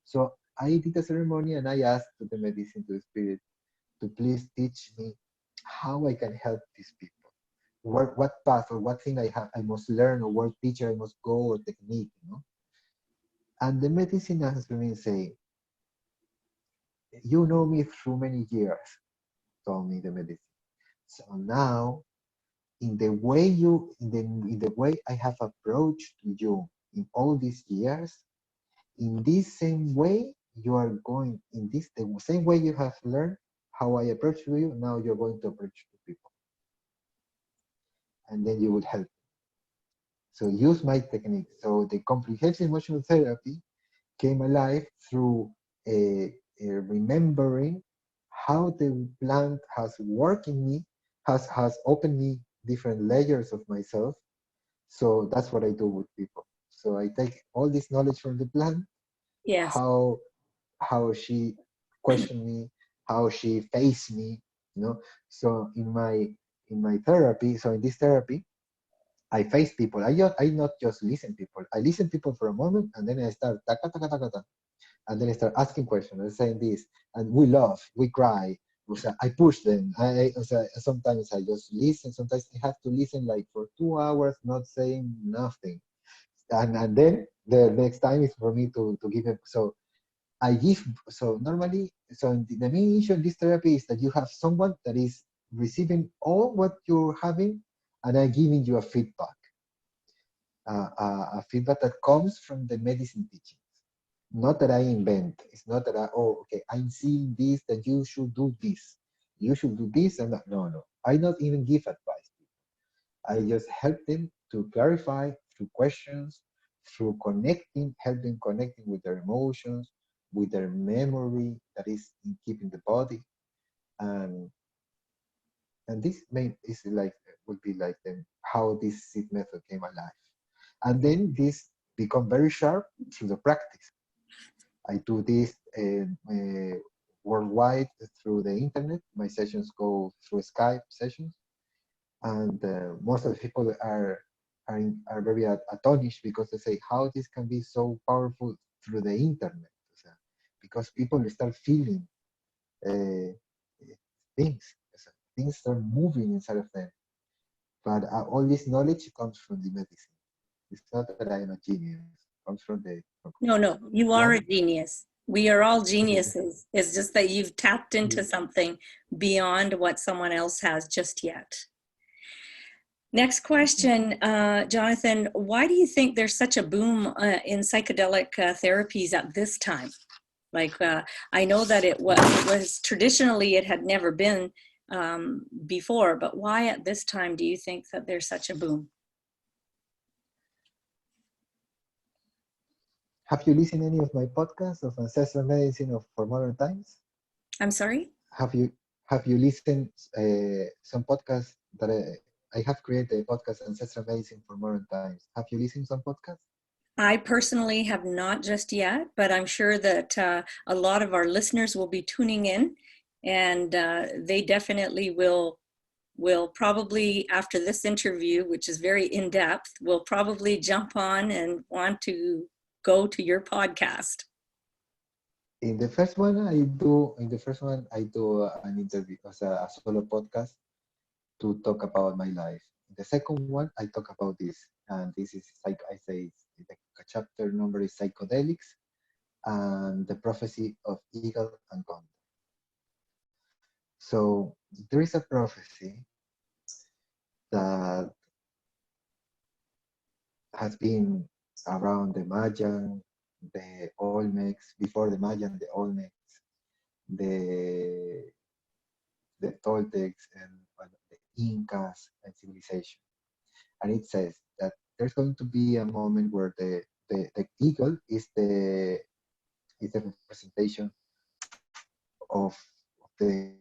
So I did a ceremony and I asked the medicine to the spirit to please teach me how I can help these people. What path or what thing I must learn, or what teacher I must go, or technique, you know? And the medicine answered me and say, you know me through many years, told me the medicine. So now in the way I have approached you in all these years, in this same way you are going in this the same way you have learned how I approach you, now you're going to approach to people, and then you will help. So use my technique. So the comprehensive emotional therapy came alive through remembering how the plant has worked in me, has opened me different layers of myself. So that's what I do with people. So I take all this knowledge from the plant, Yes. how she questioned me, how she faced me, you know. So in my therapy, so in this therapy, I face people. I not just listen people. I listen people for a moment, and then I start taka taka taka taka, and then I start asking questions and saying this, and we laugh, we cry. I push them. Sometimes I just listen. Sometimes I have to listen like for 2 hours, not saying nothing. And then the next time is for me to give it. So I give, so normally, so the main issue in this therapy is that you have someone that is receiving all what you're having, and I'm giving you a feedback that comes from the medicine teachings. Not that I invent. It's not that oh, okay, I'm seeing this, that you should do this. You should do this and that. No, no. I not even give advice. I just help them to clarify through questions, through connecting, help them connecting with their emotions, with their memory that is in keeping the body. And this main is like would be like how this CET method came alive. And then this become very sharp through the practice. I do this worldwide through the internet. My sessions go through Skype sessions, and most of the people are very astonished because they say how this can be so powerful through the internet. Because people start feeling uh, things, things start moving inside of them. But all this knowledge comes from the medicine. It's not that I am a genius. It comes No, no, from the you are a plant. genius. We are all geniuses. It's just that you've tapped into something beyond what someone else has just yet. Next question, Johnathan, why do you think there's such a boom in psychedelic therapies at this time? Like, I know that it was traditionally, it had never been before, but why at this time do you think that there's such a boom? Have you listened any of my podcasts of ancestral medicine of for modern times? I'm sorry? Have you have you listened some podcasts that I have created a podcast ancestral medicine for modern times? Have you listened some podcasts? I personally have not just yet, but I'm sure that a lot of our listeners will be tuning in, and they definitely will probably, after this interview, which is very in-depth, will probably jump on and want to go to your podcast. In the first one I do an interview as a solo podcast to talk about my life. In the second one I talk about this, and this is like I say the chapter number is Psychedelics and the prophecy of eagle and condor. So there is a prophecy that has been around the Mayan, the Olmecs, before the Mayan, the Olmecs, the Toltecs, and the Incas and civilization. And it says that there's going to be a moment where the eagle is the representation of the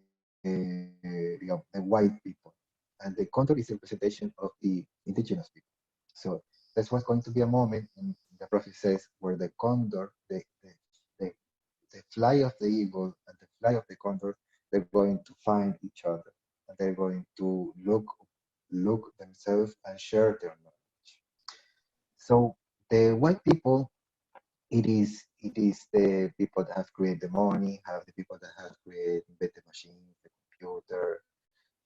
white people, and the condor is the representation of the indigenous people. So that's what's going to be a moment, and the prophet says, where the condor, the, the fly of the eagle and the fly of the condor, they're going to find each other, and they're going to look themselves and share their knowledge. So the white people, it is the people that have created the money, have the people that have created invented machines, the computer,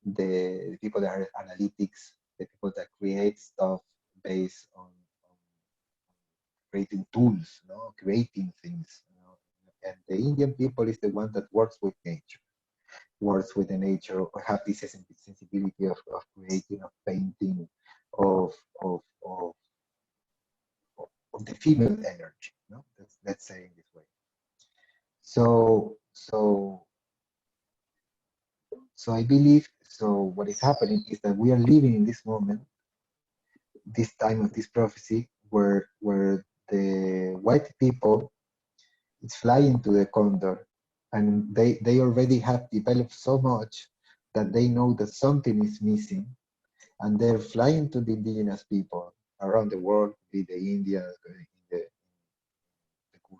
the people that are analytics, the people that create stuff based on creating tools, creating things. And the Indian people is the one that works with nature, works with the nature, or have this sensibility of creating, of painting, of, of, of, of the female energy. Let's say in this way. So, so, so I believe. So what is happening is that we are living in this moment, this time of this prophecy, where the white people is flying to the condor, and they already have developed so much that they know that something is missing, and they're flying to the indigenous people around the world, be the India, the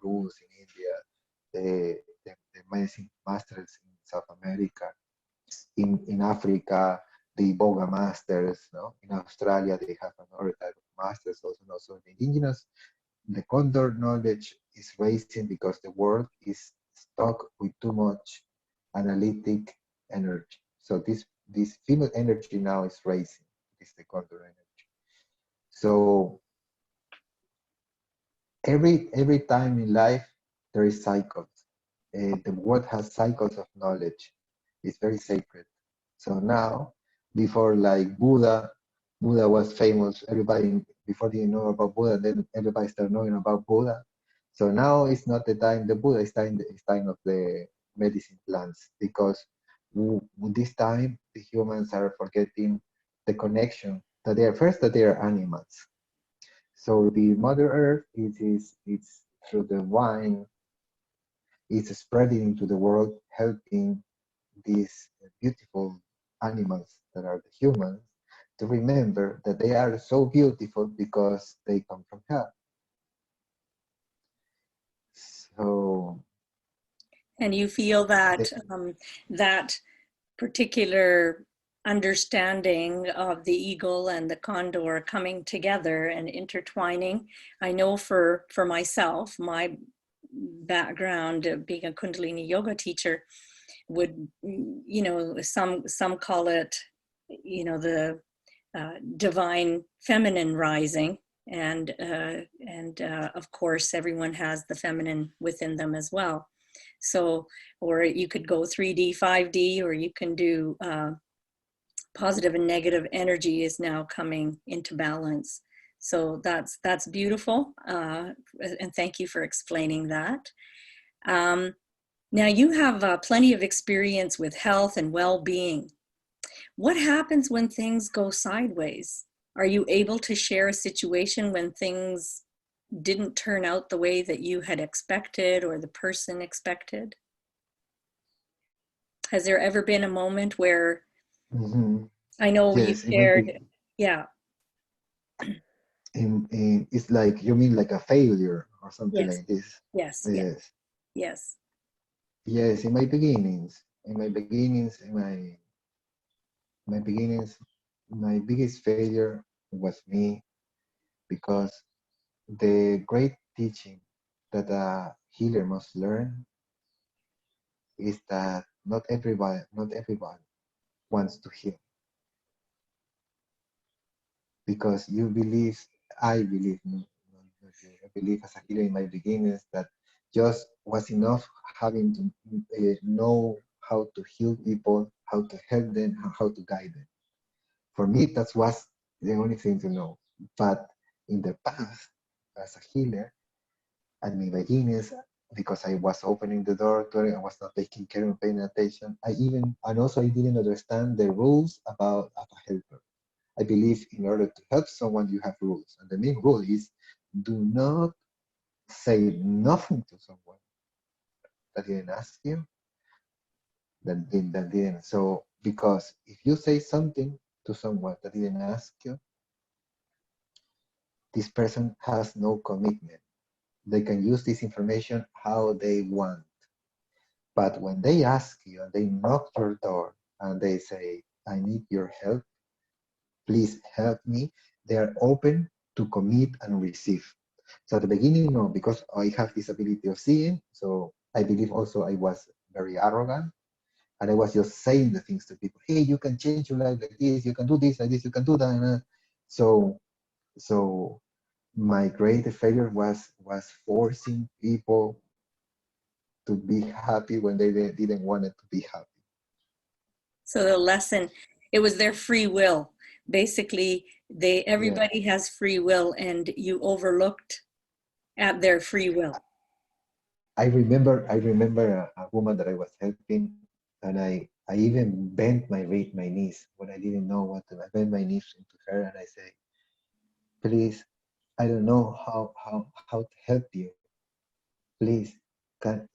gurus in India, the medicine masters in South America, in Africa, the Iboga masters, no? In Australia, they have another type of masters also. No? So the indigenous, the condor knowledge is rising because the world is stuck with too much analytic energy. So this female energy now is rising. It's the condor energy. So every time in life there is cycles. The world has cycles of knowledge. It's very sacred. So now, before like Buddha was famous. Everybody before didn't know about Buddha, then everybody started knowing about Buddha. So now it's not the time the Buddha, it's time of the medicine plants, because this time the humans are forgetting the connection that they are first, that they are animals. So the Mother Earth it's through the wine, it's spreading into the world, helping these beautiful animals that are the humans to remember that they are so beautiful because they come from her. So, And you feel that the, that particular understanding of the eagle and the condor coming together and intertwining. I know for myself, my background being a Kundalini yoga teacher would, some call it, the divine feminine rising. And of course, everyone has the feminine within them as well. So, or you could go 3D, 5D, or you can do positive and negative energy is now coming into balance. So that's beautiful, and thank you for explaining that. Now, you have plenty of experience with health and well-being. What happens when things go sideways? Are you able to share a situation when things didn't turn out the way that you had expected or the person expected? Has there ever been a moment where, Hmm. I know you Yes, it might shared, be. yeah, It's like you mean like a failure or something yes, like this. yes, yes, Yes, yes. yes. In my beginnings, my biggest failure was me because the great teaching that a healer must learn is that not everyone wants to heal because you believe, I believe, not you, I believe as a healer in my beginnings that just was enough having to know how to heal people, how to help them, how to guide them. For me, that was the only thing to know. But in the past, as a healer, at my beginnings, because I was opening the door to it, I was not taking care and paying attention. And also I didn't understand the rules about a helper. I believe in order to help someone, you have rules. And the main rule is do not say nothing to someone that didn't ask you, that didn't. So, because if you say something to someone that didn't ask you, this person has no commitment. They can use this information how they want. But when they ask you and they knock your door and they say, I need your help, please help me, they are open to commit and receive. So at the beginning, no, because I have this ability of seeing. So I believe also I was very arrogant and I was just saying the things to people. Hey, you can change your life like this. You can do this like this. You can do that. So, so my great failure was forcing people to be happy when they didn't want it to be happy. So the lesson, it was their free will. Basically, Yeah, everybody has free will and you overlooked at their free will. I remember a woman that I was helping, and I even bent my knees when I didn't know what to. I bent my knees into her, and I say, please, I don't know how to help you. Please, can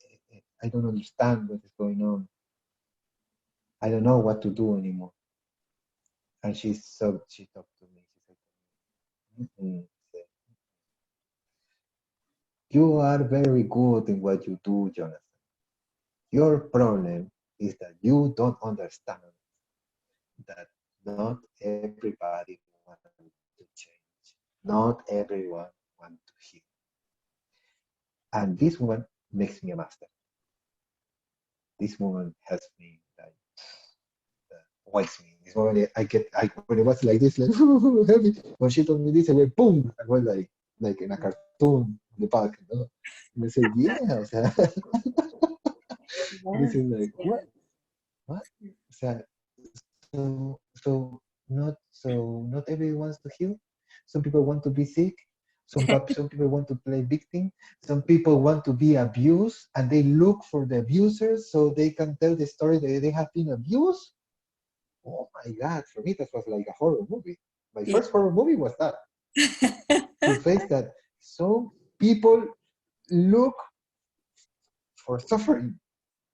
I don't understand what is going on. I don't know what to do anymore. And she talked to me. She said to me, you are very good in what you do, Jonathan. Your problem is that you don't understand that not everybody wants to change. Not everyone wants to heal. And this woman makes me a master. This woman helps me, like, wakes me. This woman, I when it was like this, like, help me. When she told me this, I went, boom. I was like in a cartoon in the back. And I said, yeah. O sea, and I Yes, said, like, yes. what? What? O sea, so not everyone wants to heal. Some people want to be sick. Some people want to play victim. Some people want to be abused, and they look for the abusers so they can tell the story that they have been abused. Oh my God! For me, that was like a horror movie. My Yeah. first horror movie was that, to face that some people look for suffering.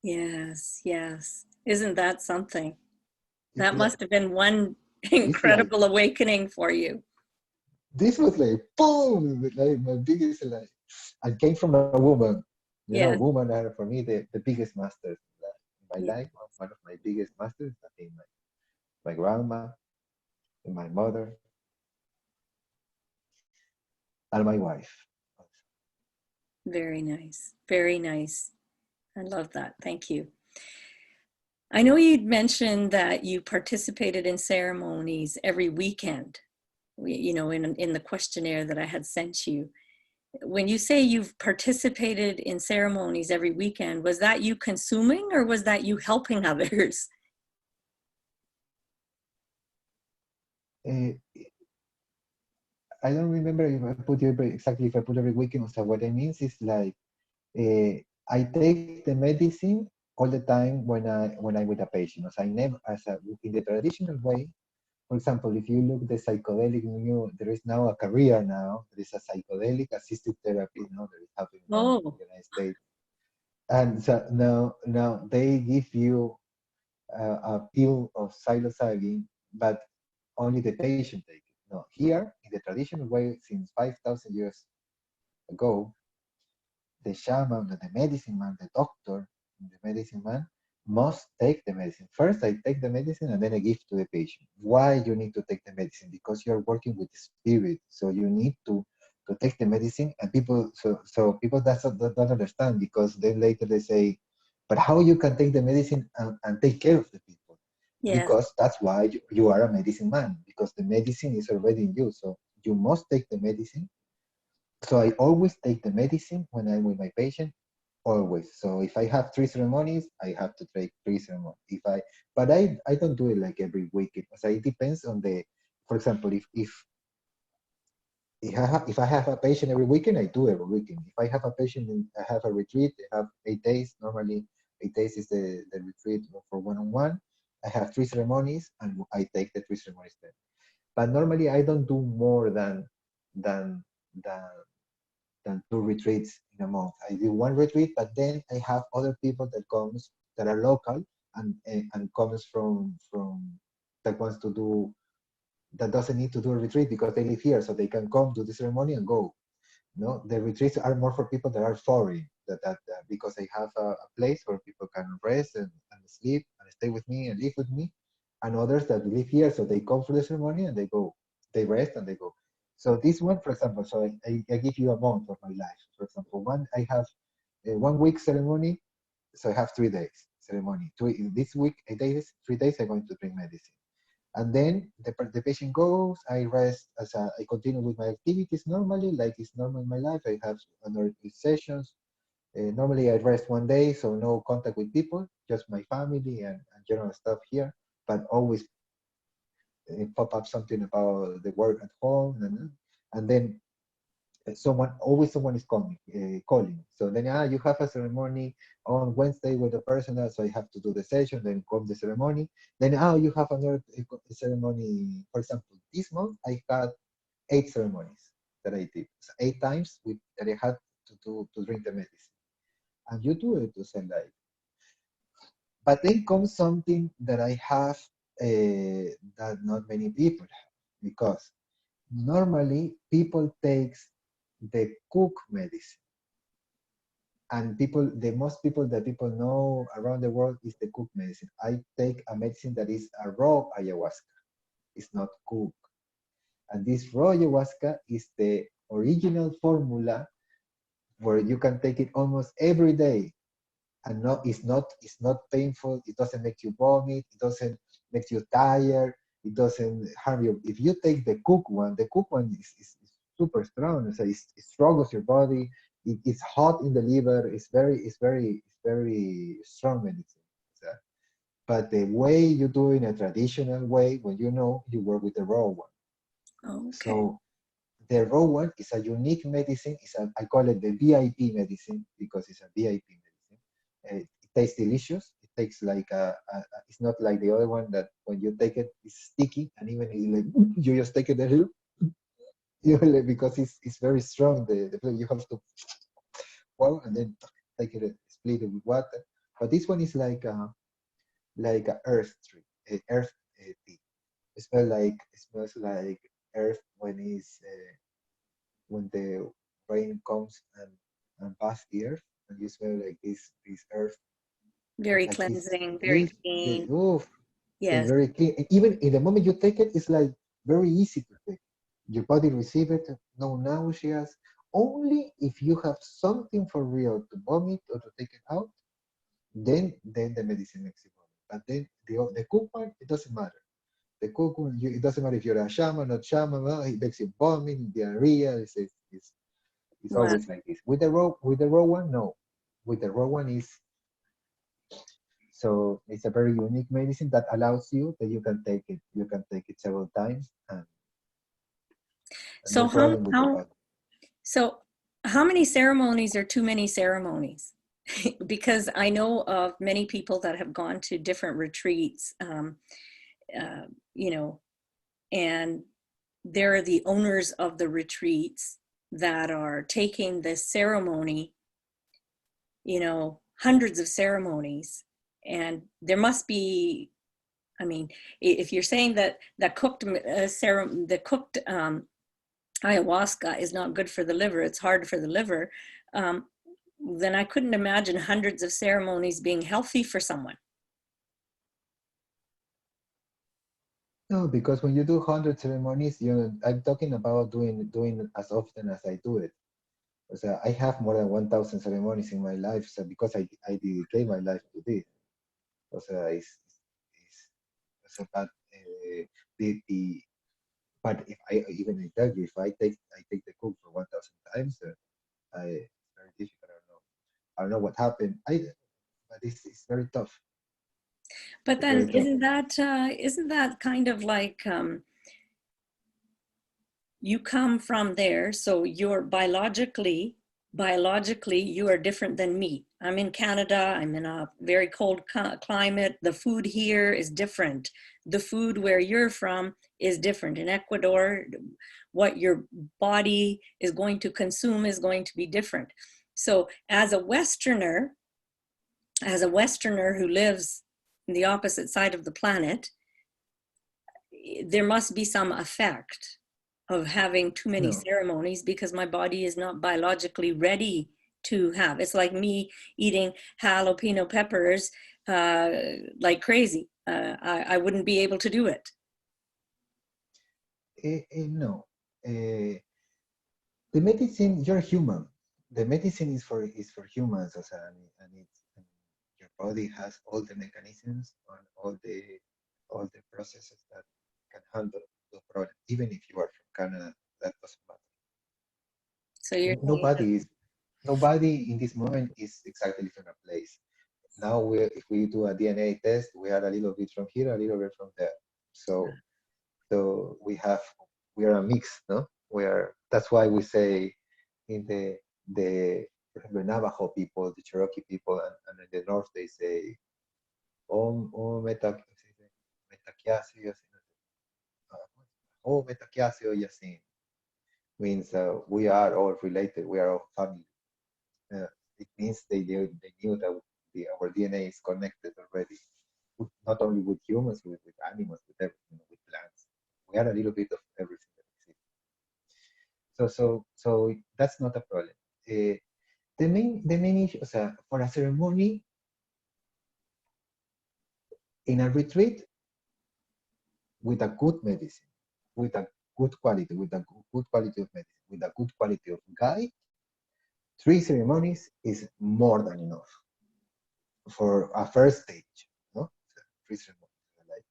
Yes, yes. Isn't that something? It's That like must have been one it's like incredible awakening for you. this was like boom, like my biggest, like, I came from a woman. Yes, Women are for me the biggest masters in my yes. life. One of my biggest masters, I think my grandma, and my mother, and my wife. Very nice. Very nice. I love that. Thank you. I know you'd mentioned that you participated in ceremonies every weekend, in the questionnaire that I had sent you. When you say you've participated in ceremonies every weekend, was that you consuming or was that you helping others? Uh, I don't remember if I put exactly if I put every weekend. So what it means is like I take the medicine all the time when I'm with a patient. As I never, in the traditional way. For example, if you look the psychedelic, there is now a career now. There is a psychedelic assisted therapy, that is happening now in Oh, the United States. And so now they give you a pill of psilocybin, but only the patient take it. No, here in the traditional way, since 5,000 years ago, the shaman, the medicine man, the doctor, the medicine man must take the medicine. First, I take the medicine and then I give to the patient. Why you need to take the medicine? Because you're working with the spirit, so you need to take the medicine. And people, so people don't understand because then later they say, but how you can take the medicine and take care of the people? yes, Because that's why you are a medicine man, because the medicine is already in you. So you must take the medicine. So I always take the medicine when I'm with my patient, always. So if I have 3 ceremonies, I have to take 3 ceremonies. But I don't do it like every week. It depends on for example, if I have a patient every weekend, I do every weekend. If I have a patient, I have a retreat. I have 8 days. Normally, 8 days is the retreat for one-on-one. I have 3 ceremonies, and I take the 3 ceremonies then. But normally, I don't do more than than than 2 retreats in a month. I do one retreat, but then I have other people that are local and comes from that wants to do that doesn't need to do a retreat because they live here, so they can come do the ceremony and go. No, the retreats are more for people that are foreign, because I have a place where people can rest and sleep and stay with me and live with me, and others that live here, so they come for the ceremony and they go, they rest and they go. So this one, for example, so I give you a month of my life. For example, I have a 1 week ceremony, so I have 3 days ceremony. This week, 8 days, 3 days, I'm going to drink medicine. And then the patient goes, I rest I continue with my activities normally, like it's normal in my life. I have another sessions. Normally I rest 1 day, so no contact with people, just my family and general stuff here, but always pop up something about the work at home. And then someone is calling. So then, you have a ceremony on Wednesday with the person, so I have to do the session, then come the ceremony. Then, you have another ceremony. For example, this month I had 8 ceremonies that I did. So 8 times that I had to drink the medicine. And you do it to say like, but then comes something that I have that not many people have, because normally people takes the cook medicine, and the most people that people know around the world is the cook medicine. I take a medicine that is a raw ayahuasca. It's not cooked. And this raw ayahuasca is the original formula where you can take it almost every day, and it's not painful. It doesn't make you vomit. It doesn't make you tired. It doesn't harm you. If you take the cook one is super strong. So it struggles your body. It's hot in the liver. It's very strong medicine. So, but the way you do it in a traditional way, when you work with the raw one. okay. So the raw one is a unique medicine. I call it the VIP medicine because it's a VIP medicine. It tastes delicious. It takes like it's not like the other one that when you take it, it's sticky, and even like, you just take it there, because it's very strong. The flavor, you have to and then take it, split it with water. But this one is like a earth tree, earth tea. It smells like earth when the rain comes and pass the earth, and you smell like this earth, Very like cleansing, very this clean. it's Yes. very clean. Even in the moment you take it, it's like very easy to take. Your body receive it, no nausea. Only if you have something for real to vomit or to take it out, then the medicine makes you vomit. But then the cook one, it doesn't matter. The cook one, it doesn't matter if you're a shaman, not shaman. Well, it makes you vomit, diarrhea. It's Wow. always like this. With the raw one, no. With the raw one is so it's a very unique medicine that allows you that you can take it. You can take it several times and So no how problem with your how body. so how many ceremonies are too many ceremonies? because I know of many people that have gone to different retreats, you know, and they're the owners of the retreats that are taking this ceremony, you know, hundreds of ceremonies. And there must be, I mean, if you're saying that the cooked ayahuasca is not good for the liver, it's hard for the liver, um, then I couldn't imagine hundreds of ceremonies being healthy for someone. No, because when you do 100 ceremonies, I'm talking about doing as often as I do it. So I have more than 1,000 ceremonies in my life, so because I dedicate my life to this. O sea, so, but if I even I tell you, if I take the cook for 1,000 times, it's very difficult. I don't know what happened. But it's very tough. But It's very then tough. isn't that kind of like you come from there, so you're biologically you are different than me. I'm in Canada, I'm in a very cold climate. The food here is different. The food where you're from is different. In Ecuador, what your body is going to consume is going to be different. So as a Westerner who lives in the opposite side of the planet, there must be some effect of having too many No, ceremonies because my body is not biologically ready to have. It's like me eating jalapeno peppers like crazy. I wouldn't be able to do it. no. The medicine, you're human. The medicine is for humans, and your body has all the mechanisms and all the processes that can handle the problem. Even if you are from Canada, that doesn't matter. So you're saying that, Nobody in this moment is exactly from a place. Now if we do a DNA test, we are a little bit from here, a little bit from there. So we are a mix, no? That's why we say in the for example, Navajo people, the Cherokee people, and in the north they say oh metakiasio, oh metakiasio yasin means we are all related, we are all family. It means they knew that our DNA is connected already, not only with humans, with animals, with everything, with plants. We are a little bit of everything that exists. So that's not a problem. The main issue, for a ceremony in a retreat with a good medicine, with a good quality, with a good quality of medicine, with a good quality of guide, 3 ceremonies is more than enough for a first stage. No, 3 ceremonies. Like,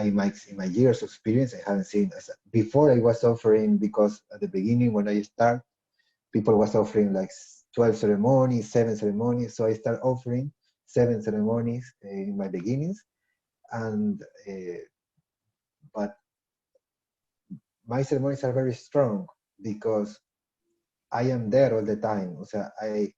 in my years of experience, I haven't seen before. I was offering because at the beginning when I start, people was offering like 12 ceremonies, 7 ceremonies. So I start offering 7 ceremonies in my beginnings, and but my ceremonies are very strong because I am there all the time. So I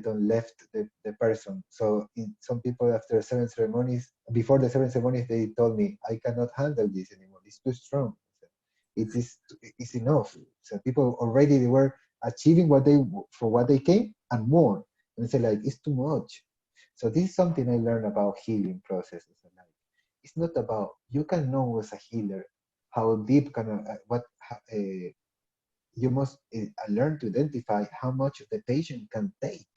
don't left the person. So some people after 7 ceremonies, before the 7 ceremonies, they told me I cannot handle this anymore. It's too strong. It is it's enough. So people already they were achieving what they came and more. And it's like it's too much. So this is something I learned about healing processes. And like, it's not about you can know as a healer how deep you must learn to identify how much the patient can take.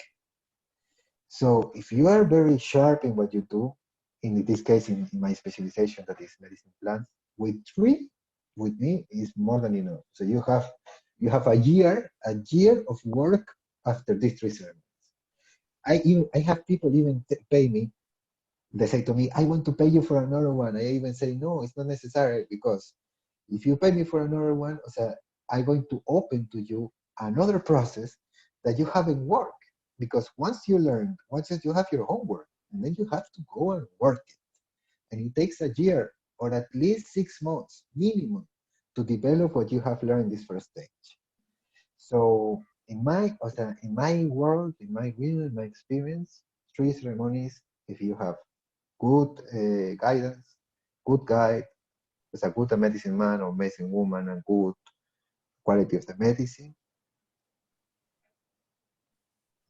So if you are very sharp in what you do, in this case, in my specialization, that is medicine plants, with 3, with me, is more than enough. So you have a year of work after these 3 ceremonies. I have people even pay me. They say to me, I want to pay you for another one. I even say, no, it's not necessary because if you pay me for another one, I'm going to open to you another process that you haven't worked. Because once you have your homework, and then you have to go and work it. And it takes a year or at least 6 months minimum to develop what you have learned this first stage. So in my world, in my view, in my experience, 3 ceremonies, if you have good guidance, good guide, as a good medicine man or medicine woman, and good quality of the medicine,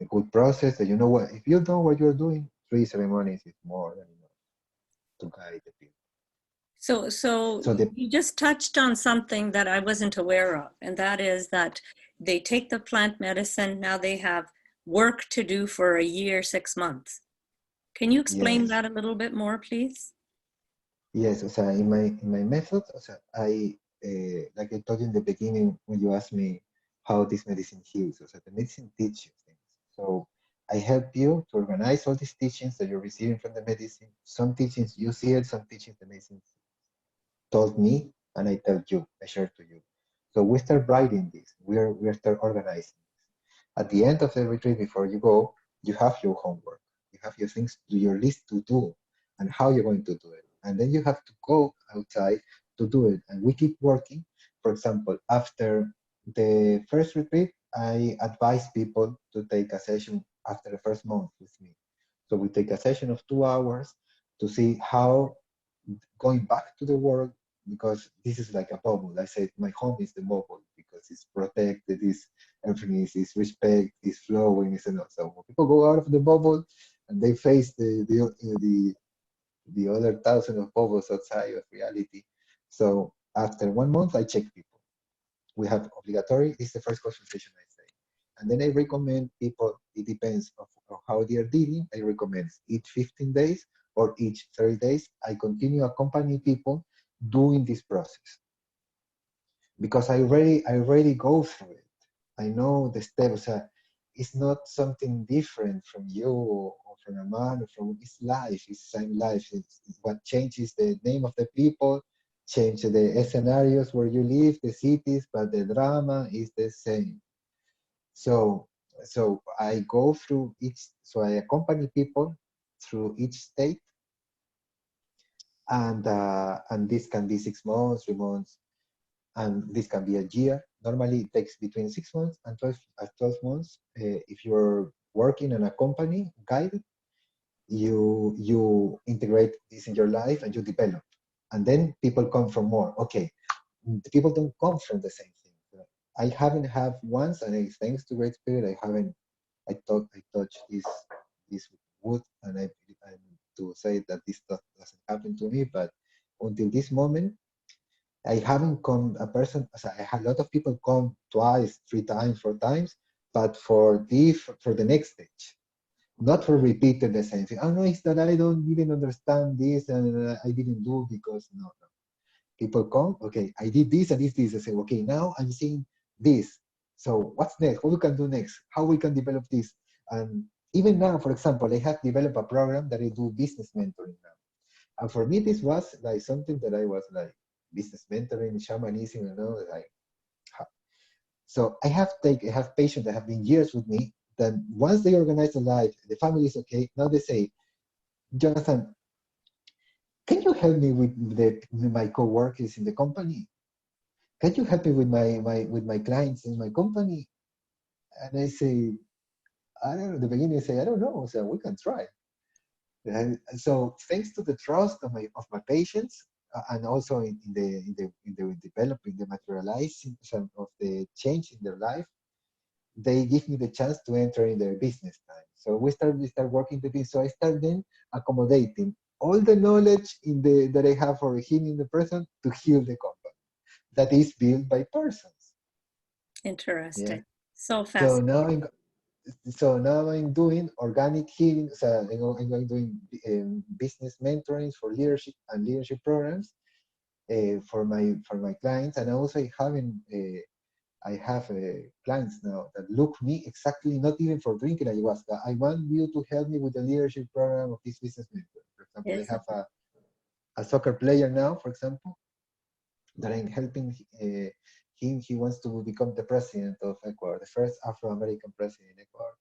a good process that you know what, if you know what you're doing, 3 ceremonies is more than enough to guide the people. So So the you just touched on something that I wasn't aware of, and that is that they take the plant medicine, now they have work to do for a year, 6 months. Can you explain yes, that a little bit more, please? yes. O sea, in my method, o sea, I like I told you in the beginning when you asked me how this medicine heals. O sea, the medicine teaches things. So I help you to organize all these teachings that you're receiving from the medicine. Some teachings you see it, some teachings the medicine told me, and I tell you, I share to you. So we start writing this. We start organizing. At the end of the retreat, before you go, you have your homework. You have your things, your list to do, and how you're going to do it. And then you have to go outside to do it. And we keep working. For example, after the first retreat, I advise people to take a session after the first month with me. So we take a session of 2 hours to see how going back to the world, because this is like a bubble. I said my home is the bubble because it's protected, it's everything is respect, is flowing, is enough. So when people go out of the bubble and they face the other thousand of bubbles outside of reality. So after 1 month, I check people. We have obligatory. This is the first consultation I say, and then I recommend people. It depends of how they are dealing. I recommend each 15 days or each 30 days. I continue accompanying people doing this process because I already go through it. I know the steps. It's not something different from you or from a man or from it's life. It's the same life. It's what changes the name of the people, change the scenarios where you live, the cities, but the drama is the same. So so I go through each. So I accompany people through each state, and this can be 6 months, 3 months, and this can be a year. Normally, it takes between 6 months and 12 months. If you're working in a company guide, you integrate this in your life and you develop, and then people come from more. Okay, the people don't come from the same thing. I haven't had once, and thanks to Great Spirit, I haven't. I touched this wood, and I'm to say that this doesn't happen to me, but until this moment I haven't come a person. I had a lot of people come twice, 3 times, 4 times, but for the next stage, not for repeating the same thing. Oh no, it's that I don't didn't understand this and I didn't do because no, no. People come, okay, I did this and this. I say, okay, now I'm seeing this. So what's next? What we can do next? How we can develop this? And even now, for example, I have developed a program that I do business mentoring now. And for me, this was like something that I was like business mentoring, shamanism, like. So I have patients that have been years with me. That once they organize the life, the family is okay. Now they say, Jonathan, can you help me with my co-workers in the company? Can you help me with my clients in my company? And I say, I don't know. The beginning I say, I don't know. So we can try. And so thanks to the trust of my patients, and also in the developing, the materializing of the change in their life, they give me the chance to enter in their business time. So we start working the business. So I start then accommodating all the knowledge that I have for healing the person to heal the company that is built by persons. Yeah. Interesting. So So fast. now I'm doing organic healing. So I'm going doing business mentoring for leadership and leadership programs for my clients, and also I have clients now that look me exactly not even for drinking ayahuasca. I want you to help me with the leadership program of this business mentor. For example, I Is have a soccer player now, for example, that I'm helping him. He wants to become the president of Ecuador, the first Afro-American president in Ecuador,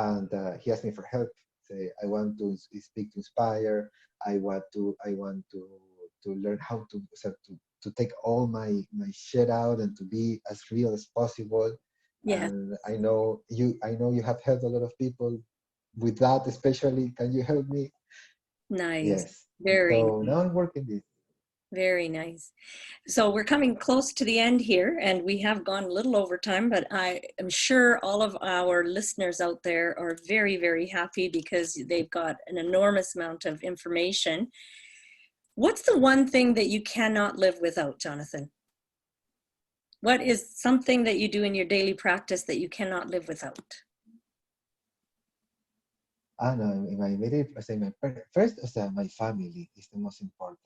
and he asked me for help. Say, I want to speak to inspire. I want to learn how to take all my shit out and to be as real as possible. Yeah. And I know you have helped a lot of people with that, especially. Can you help me? Nice. Yes. Very So nice. now I'm working this. Very nice. So we're coming close to the end here, and we have gone a little over time, but I am sure all of our listeners out there are very, very happy because they've got an enormous amount of information. What's the one thing that you cannot live without, Johnathan? What is something that you do in your daily practice that you cannot live without? No, in my immediate, I say first, my family is the most important.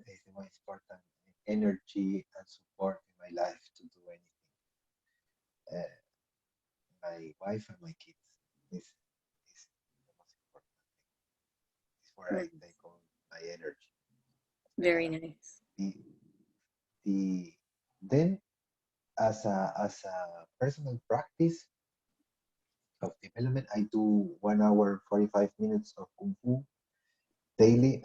Is the most important energy and support in my life to do anything. Uh, my wife and my kids is the most important thing. It's where I Mm, take all my energy. very Uh, nice. the the then as a personal practice of development, I do 1 hour 45 minutes of kung fu daily.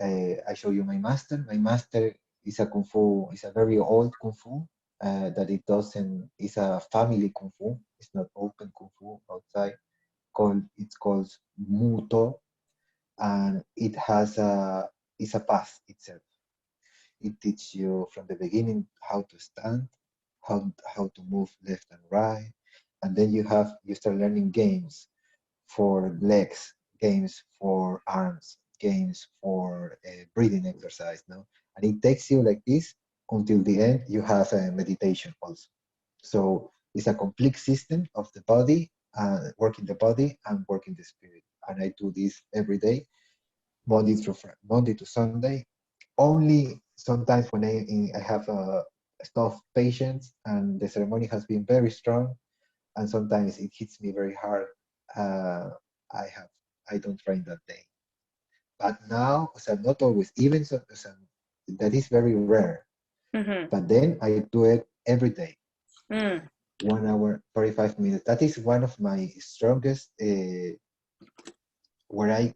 I show you my master. My master is a kung fu. It's a very old kung fu that it doesn't. It's a family kung fu. It's not open kung fu outside. It's called muto, and it has a. It's a path itself. It teaches you from the beginning how to stand, how to move left and right, and then you start learning games for legs, games for arms, games for breathing exercise. No, and it takes you like this until the end. You have a meditation also. So it's a complete system of the body, working the body and working the spirit. And I do this every day, Monday to Sunday. Only sometimes when I have staff patients and the ceremony has been very strong, and sometimes it hits me very hard. Uh, I have I don't train that day. But now, so not always, even so that is very rare. Mm-hmm. But then I do it every day, Mm, 1 hour 45 minutes. That is one of my strongest where I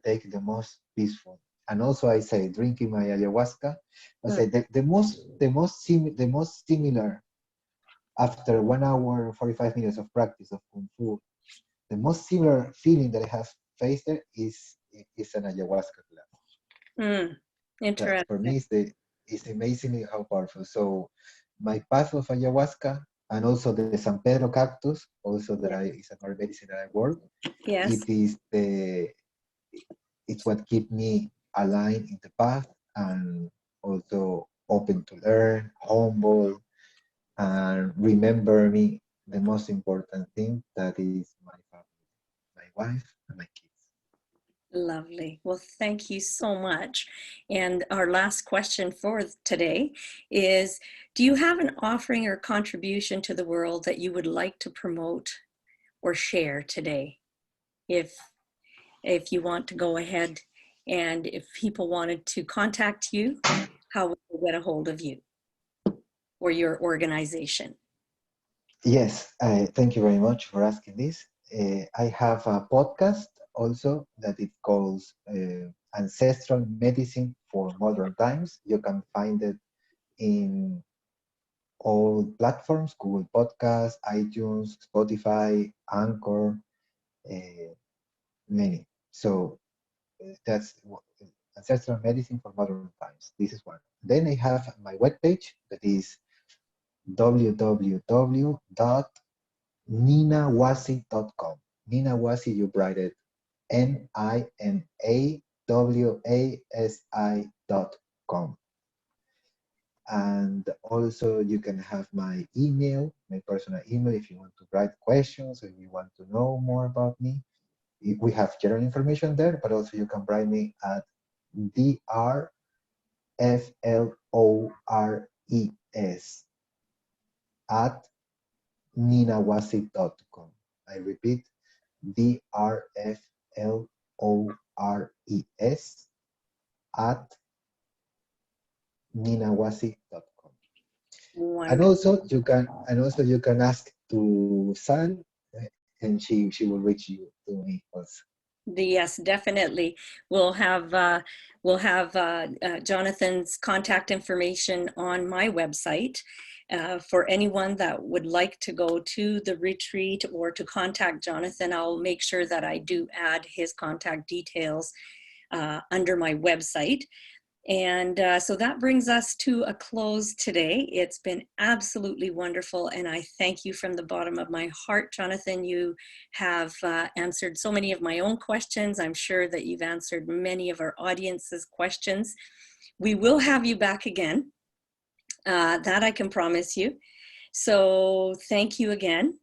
take the most peaceful. And also I say drinking my ayahuasca. I mm. say the most similar after 1 hour 45 minutes of practice of kung fu. The most similar feeling that I have faced there is an ayahuasca class. Mm, That for interesting. me is amazingly how powerful. So my path of ayahuasca and also the San Pedro cactus, also that Yeah. is another medicine that I work. Yes. It is it's what keep me aligned in the path and also open to learn, humble, and remember me the most important thing that is my family, my wife and my kids. Lovely. Well, thank you so much. And our last question for today is, do you have an offering or contribution to the world that you would like to promote or share today? If you want to go ahead, and if people wanted to contact you, how would they get a hold of you or your organization? Yes, thank you very much for asking this. I have a podcast also that it calls Ancestral Medicine for Modern Times. You can find it in all platforms: Google Podcasts, iTunes, Spotify, Anchor, uh, many. So Ancestral Medicine for Modern Times. This is one. Then I have my webpage that is www.ninawasi.com. Ninawasi, you write it NINAWASI.com. And also you can have my email, my personal email, if you want to write questions, if you want to know more about me. We have general information there, but also you can write me at drflores at ninawasi.com. I repeat, drflores at ninawasi.com. Wonderful. And also you can ask to Sal, and she will reach you to me also. Yes, definitely. We'll have Jonathan's contact information on my website, For anyone that would like to go to the retreat or to contact Johnathan, I'll make sure that I do add his contact details under my website. And so that brings us to a close today. It's been absolutely wonderful, and I thank you from the bottom of my heart, Johnathan. You have answered so many of my own questions. I'm sure that you've answered many of our audience's questions. We will have you back again. That I can promise you. So thank you again.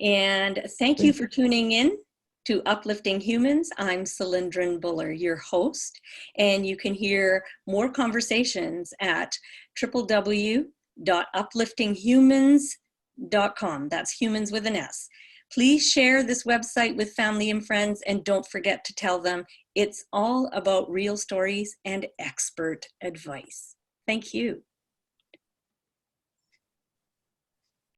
And thank you for tuning in to Uplifting Humans. I'm Cylindrin Buller, your host, and you can hear more conversations at www.upliftinghumans.com. That's humans with an S. Please share this website with family and friends, and don't forget to tell them it's all about real stories and expert advice. Thank you.